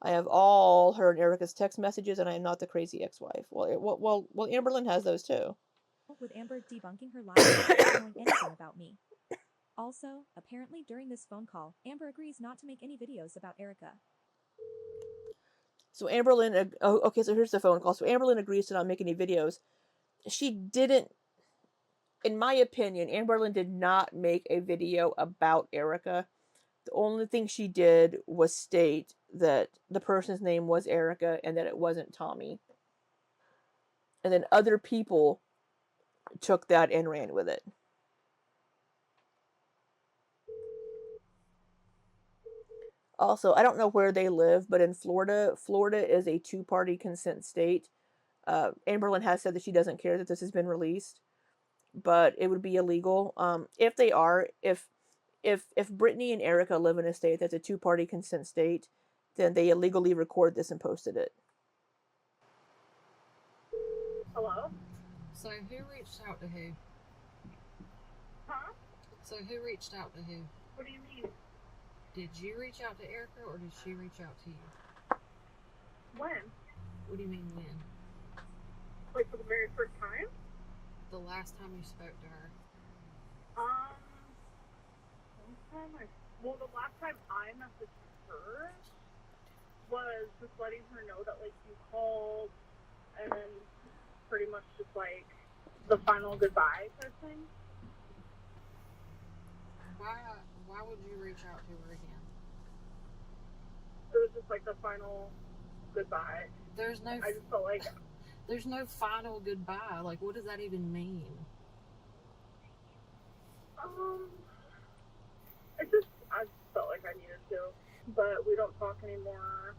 I have all her and Erica's text messages, and I am not the crazy ex-wife. Well, Amberlynn has those too. With Amber debunking her lies about not knowing anything about me. Also, apparently during this phone call, Amber agrees not to make any videos about Erica. So Amberlynn, okay, so here's the phone call. So Amberlynn agrees to not make any videos. She didn't, in my opinion, Amberlynn did not make a video about Erica. The only thing she did was state that the person's name was Erica and that it wasn't Tommy. And then other people took that and ran with it. Also, I don't know where they live, but in Florida is a two-party consent state. Amberlynn has said that she doesn't care that this has been released, but it would be illegal. If Brittany and Erica live in a state that's a two-party consent state, then they illegally record this and posted it. Hello? So who reached out to who? Huh? So who reached out to who? What do you mean? Did you reach out to Erica, or did she reach out to you? When? What do you mean when? Like for the very first time? The last time you spoke to her. The last time I messaged her was just letting her know that like you called and then pretty much just like the final goodbye type thing. Why would you reach out to her again? It was just like the final goodbye. There's no. I just felt like There's no final goodbye. Like, what does that even mean? I just felt like I needed to, but we don't talk anymore.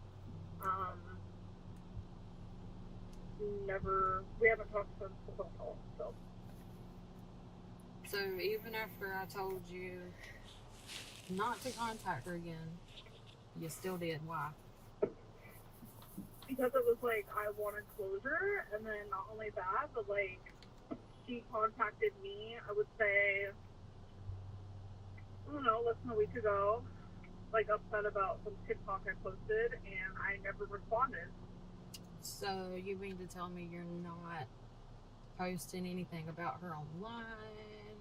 We haven't talked since the phone call, so. So even after I told you not to contact her again, you still did. Why? Because it was like I wanted closure, and then not only that, but like she contacted me, I would say, I don't know, less than a week ago, like upset about some TikTok I posted, and I never responded. So you mean to tell me you're not posting anything about her online?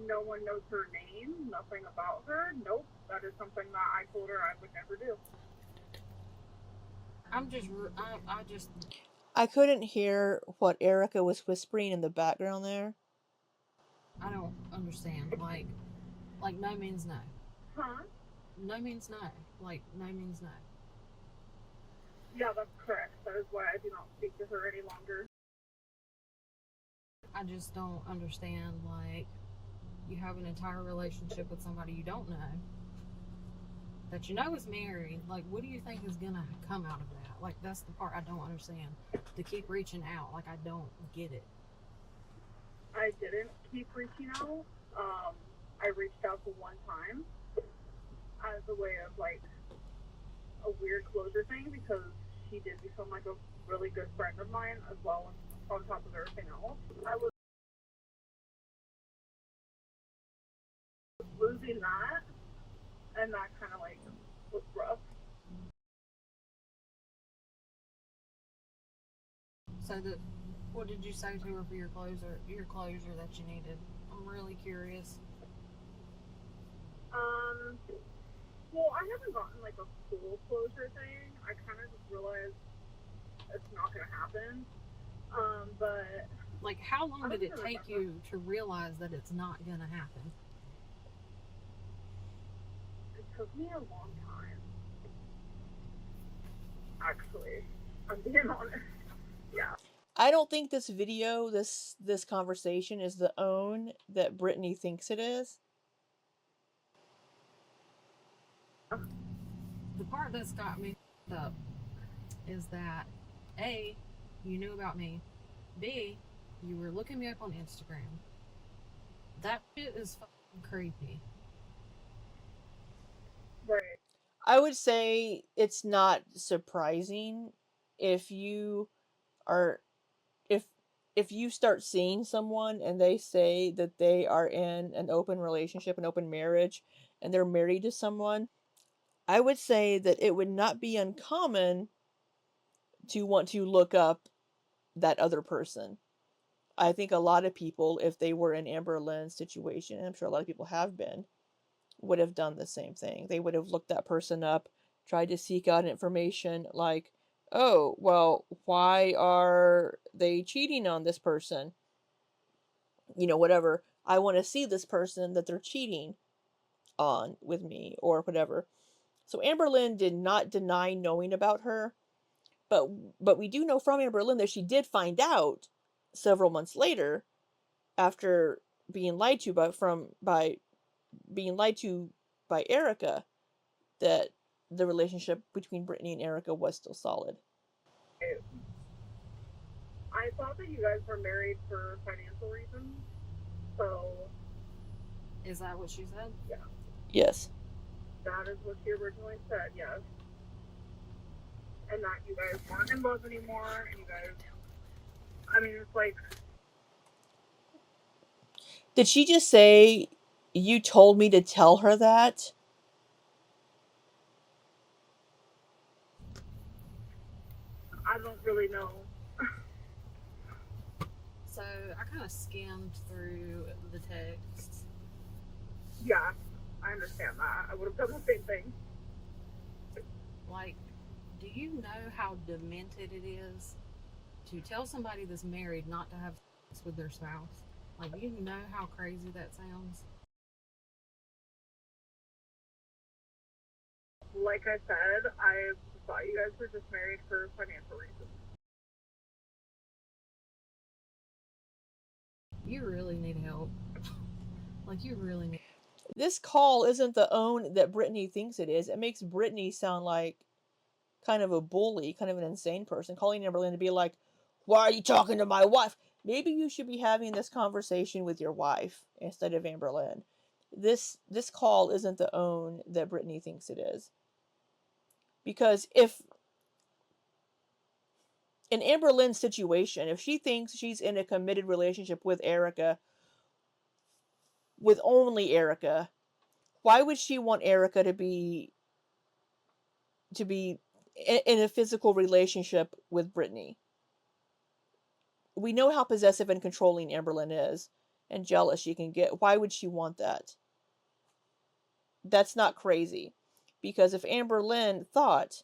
No one knows her name, nothing about her. Nope, that is something that I told her I would never do. I couldn't hear what Erica was whispering in the background there. I don't understand. Like no means no. Huh? No means no. Like, no means no. Yeah, that's correct. That is why I do not speak to her any longer. I just don't understand, like, you have an entire relationship with somebody you don't know, that you know is married. Like, what do you think is gonna come out of that? Like, that's the part I don't understand. To keep reaching out, like, I don't get it. I didn't keep reaching out. I reached out the one time as a way of like a weird closure thing because she did become like a really good friend of mine as well on top of everything else. I was losing that, and that kind of like was rough. So what did you say to her for your closure that you needed? I'm really curious. Well, I haven't gotten like a full closure thing. I kind of just realized it's not gonna happen. But like, how long did it take you to realize that it's not gonna happen? It took me a long time. Actually, I'm being honest. Yeah. I don't think this video, this conversation is the own that Brittany thinks it is. The part that's got me up is that A, you knew about me. B, you were looking me up on Instagram. That shit is fucking creepy. Right. I would say it's not surprising if you are if you start seeing someone and they say that they are in an open relationship, an open marriage, and they're married to someone, I would say that it would not be uncommon to want to look up that other person. I think a lot of people, if they were in Amberlynn's situation, and I'm sure a lot of people have been, would have done the same thing. They would have looked that person up, tried to seek out information like, oh, well, why are they cheating on this person? You know, whatever. I want to see this person that they're cheating on with me or whatever. So Amberlynn did not deny knowing about her, but we do know from Amberlynn that she did find out several months later after being lied to by being lied to by Erica that the relationship between Brittany and Erica was still solid. I thought that you guys were married for financial reasons. So. Is that what she said? Yeah. Yes. That is what she originally said, yes. And that you guys weren't in love anymore, and you guys. I mean, it's like. Did she just say, you told me to tell her that? I don't really know. So I kind of skimmed through the text. Yeah, I understand that. I would have done the same thing. Like, do you know how demented it is to tell somebody that's married not to have sex with their spouse? Like, you know how crazy that sounds? Like I said, I thought you guys were just married for financial reasons. You really need help. Like, you really need. This call isn't the own that Brittany thinks it is. It makes Brittany sound like kind of a bully, kind of an insane person, calling Amberlynn to be like, "Why are you talking to my wife?" Maybe you should be having this conversation with your wife instead of Amberlynn. This call isn't the own that Brittany thinks it is. Because if in Amberlynn's situation, if she thinks she's in a committed relationship with Erica, with only Erica, why would she want Erica to be in a physical relationship with Brittany? We know how possessive and controlling Amberlynn is and jealous she can get. Why would she want that? That's not crazy. Because if Amberlynn thought,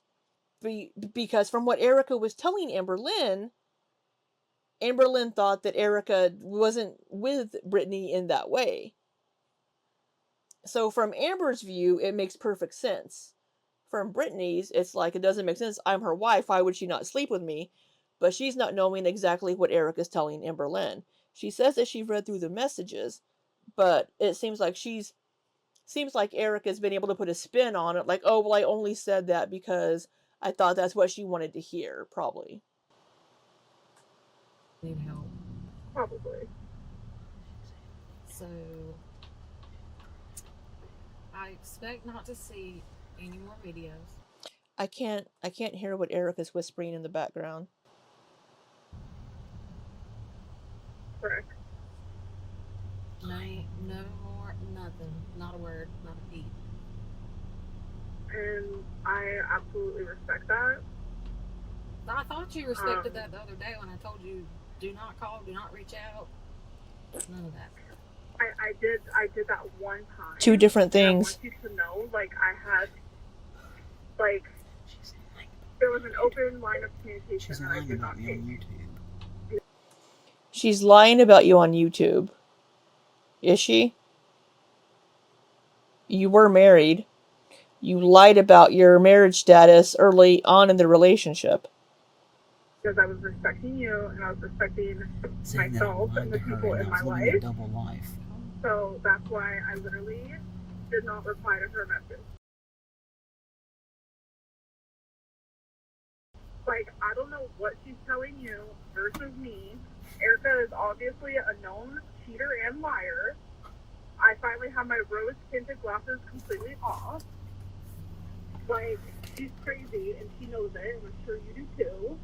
because from what Erica was telling Amberlynn thought that Erica wasn't with Brittany in that way. So from Amber's view, it makes perfect sense. From Brittany's, it's like, it doesn't make sense. I'm her wife. Why would she not sleep with me? But she's not knowing exactly what Erica's telling Amberlynn. She says that she read through the messages, but it seems like Erica's been able to put a spin on it, like, oh, well, I only said that because I thought that's what she wanted to hear, probably. Need help. Probably. So, I expect not to see any more videos. I can't hear what Erica's whispering in the background. Correct. No more, nothing. Not a word, not a peep. And I absolutely respect that. I thought you respected that the other day when I told you, do not call, do not reach out. None of that. I did that one time. Two different things. I want you to know, like, I had, like, there was an open line of communication that I did not take. She's lying about you on YouTube. Is she? You were married. You lied about your marriage status early on in the relationship. Because I was respecting you and I was respecting myself and the people in my life. Double life. So that's why I literally did not reply to her message. Like, I don't know what she's telling you versus me. Erica is obviously a known cheater and liar. I finally have my rose-tinted glasses completely off. Like, she's crazy and she knows it, and I'm sure you do too.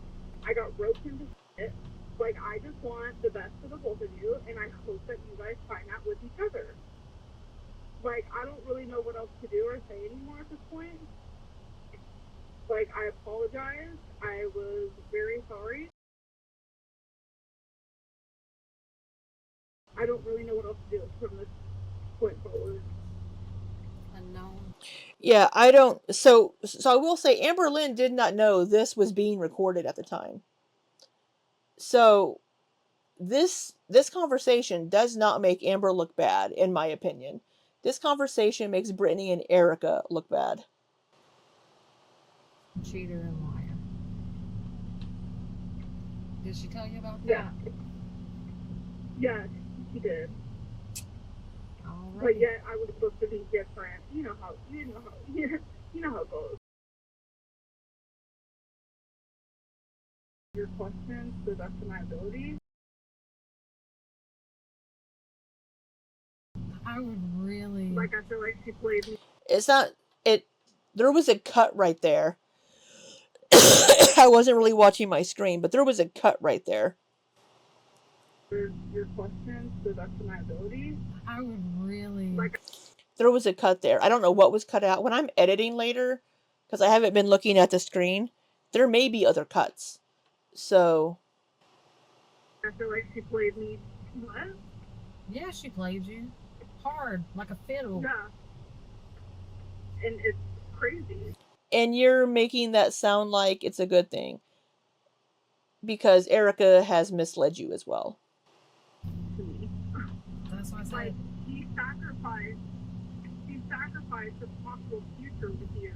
I got roped into shit. Like, I just want the best for the both of you, and I hope that you guys find that with each other. Like, I don't really know what else to do or say anymore at this point. Like, I apologize. I was very sorry. I don't really know what else to do from this point forward. Unknown. Yeah, I don't. So I will say, Amberlynn did not know this was being recorded at the time. So this conversation does not make Amber look bad, in my opinion. This conversation makes Brittany and Erica look bad. Cheater and liar. Did she tell you about that? Yeah. Yeah, she did. All right. But yet I was supposed to be different. You know how it goes. Your questions to the best of my ability. I would really. Like, I feel like she played me. It's not it. There was a cut right there. I wasn't really watching my screen, but there was a cut right there. Your questions to the best of my ability. I would really. Like, There was a cut there. I don't know what was cut out. When I'm editing later, because I haven't been looking at the screen, there may be other cuts. So I feel like she played me. What? Yeah, she played you hard, like a fiddle. Yeah. And it's crazy. And you're making that sound like it's a good thing. Because Erica has misled you as well. To me. like he sacrificed a possible future with you.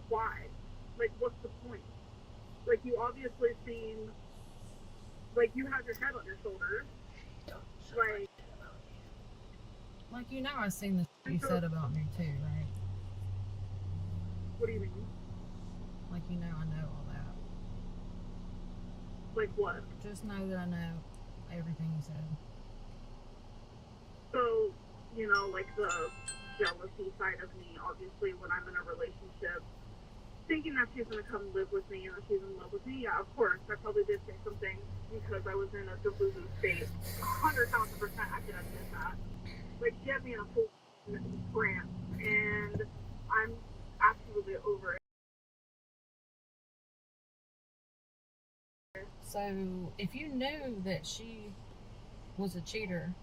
Why? Like, what's the point? Like, you obviously seem like you have your head on your shoulders. Like, you know, I've seen the you said about me too, right? What do you mean? Like, you know, I know all that. Like what? Just know that I know everything you said. So, you know, like the jealousy side of me, obviously, when I'm in a relationship, thinking that she's going to come live with me and that she's in love with me, yeah, of course, I probably did say something because I was in a delusional state. 100,000% I can admit that. Like, she had me in a full trance, and I'm absolutely over it. So, if you knew that she was a cheater,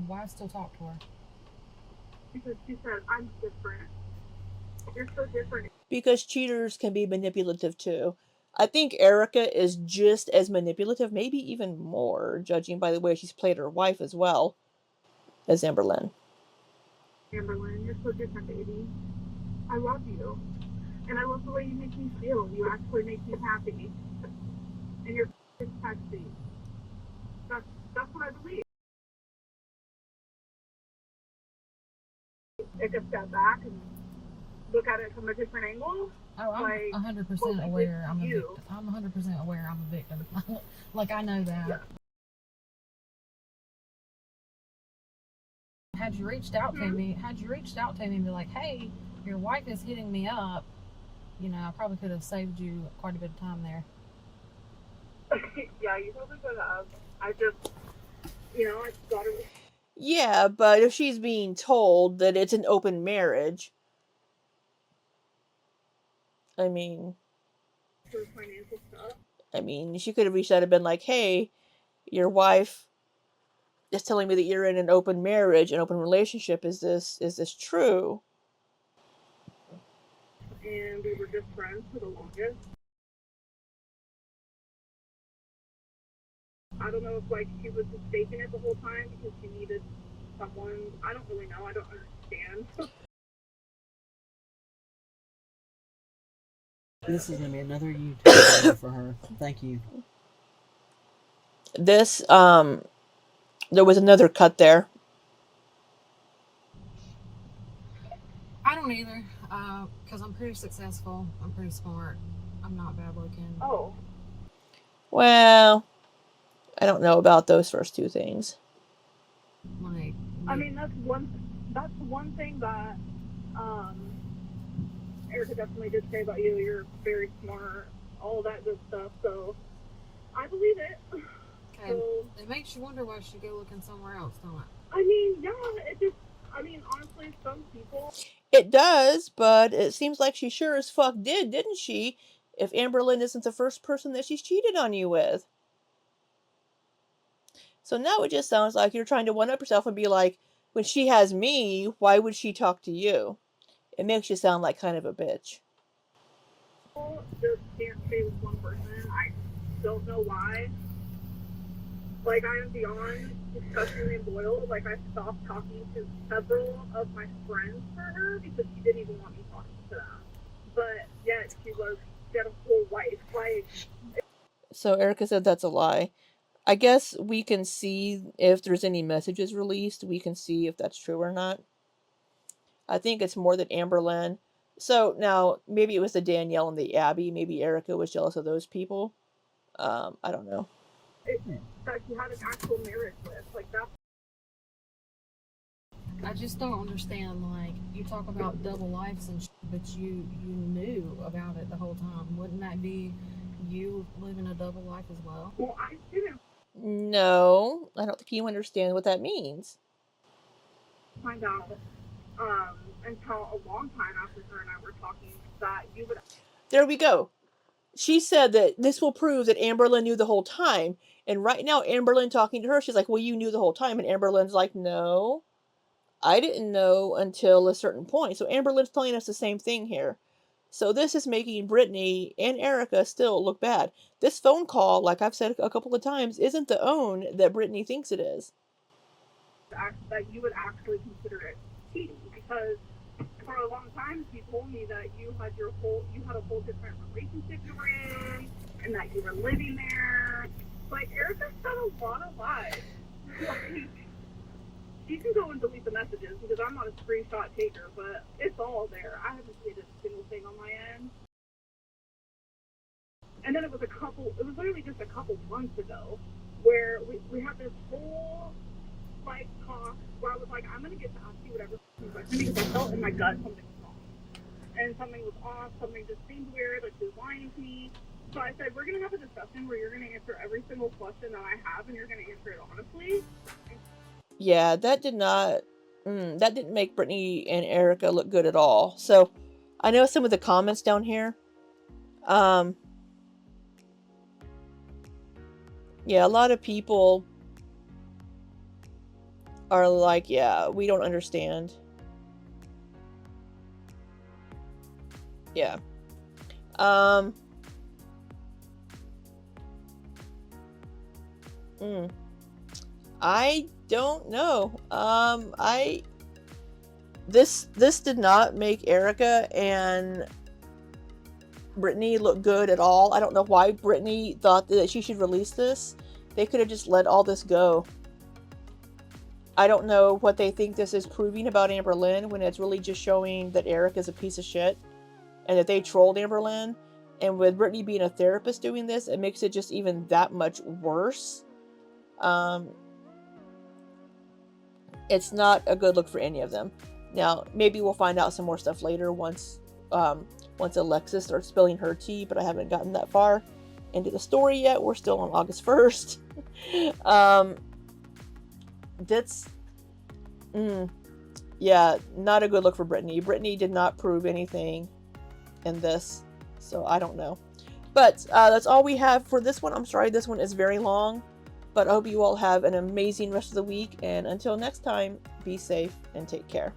why still talk to her? Because she said, I'm different. You're so different. Because cheaters can be manipulative too. I think Erica is just as manipulative, maybe even more, judging by the way she's played her wife as well as Amberlynn. Amberlynn, you're so different, baby. I love you. And I love the way you make me feel. You actually make me happy. And you're sexy. That's what I believe. Take a step back and look at it from a different angle. Oh, I'm like, 100% aware I'm a victim. I'm 100% aware I'm a victim. Like, I know that. Yeah. Had you reached out to me and be like, hey, your wife is hitting me up, you know, I probably could have saved you quite a bit of time there. Yeah, you probably could have. I just, you know, I just got it. Yeah, but if she's being told that it's an open marriage, I mean, For financial stuff. she could have reached out and been like, hey, your wife is telling me that you're in an open marriage, an open relationship. Is this true? And we were just friends for the longest. I don't know if like she was just faking it the whole time because she needed someone. I don't really know. I don't understand. This is going to be another YouTube video for her. Thank you. This there was another cut there. I don't either, because I'm pretty successful. I'm pretty smart. I'm not bad looking. Oh. Well, I don't know about those first two things. Like, I mean, that's one thing that Erica definitely did say about you. You're very smart, all that good stuff. So I believe it. okay, so, it makes you wonder why she go looking somewhere else, don't it? I mean, yeah, it just. I mean, honestly, some people. It does, but it seems like she sure as fuck did, didn't she? If Amberlynn isn't the first person that she's cheated on you with. So now it just sounds like you're trying to one-up yourself and be like, when she has me, why would she talk to you? It makes you sound like kind of a bitch. Just can't stay with one person. I don't know why. Like, I am beyond disgustingly loyal. Like, I stopped talking to several of my friends for her because she didn't even want me talking to them. But yet she had a whole wife. Like. So Erica said that's a lie. I guess we can see if there's any messages released. We can see if that's true or not. I think it's more than Amberlynn. So now maybe it was the Danielle and the Abby. Maybe Erica was jealous of those people. I don't know. That she had an actual marriage with, like that. I just don't understand. Like, you talk about double lives and shit, but you knew about it the whole time. Wouldn't that be you living a double life as well? Well, I didn't. No, I don't think you understand what that means. Find out until a long time after her and I were talking that you would. There we go. She said that this will prove that Amberlynn knew the whole time. And right now, Amberlynn talking to her, she's like, well, you knew the whole time. And Amberlynn's like, no, I didn't know until a certain point. So Amberlynn's telling us the same thing here. So this is making Brittany and Erica still look bad. This phone call, like I've said a couple of times, isn't the own that Brittany thinks it is. that you would actually consider it cheating, because for a long time she told me that you had a whole different relationship you were in, and that you were living there. Like, Erica said a lot of lies. Like, you can go and delete the messages because I'm not a screenshot taker, but it's all there. I haven't deleted a single thing on my end. And then it was literally just a couple months ago where we had this whole, like, talk where I was like, I'm going to get to ask you whatever question because I felt in my gut something was wrong. And something was off, something just seemed weird, like she was lying to me. So I said, we're going to have a discussion where you're going to answer every single question that I have, and you're going to answer it honestly. Yeah, that didn't make Brittany and Erica look good at all. So I know some of the comments down here. Yeah, a lot of people are like, yeah, we don't understand. Yeah. I don't know. This did not make Erica and Brittany look good at all. I don't know why Brittany thought that she should release this. They could have just let all this go. I don't know what they think this is proving about Amberlynn, when it's really just showing that Eric is a piece of shit and that they trolled Amberlynn. And with Brittany being a therapist doing this, it makes it just even that much worse. It's not a good look for any of them. Now, maybe we'll find out some more stuff later once Alexis starts spilling her tea, but I haven't gotten that far into the story yet. We're still on August 1st. Yeah, not a good look for Brittany. Brittany did not prove anything in this, so I don't know. But that's all we have for this one. I'm sorry this one is very long, but I hope you all have an amazing rest of the week, and until next time, be safe and take care.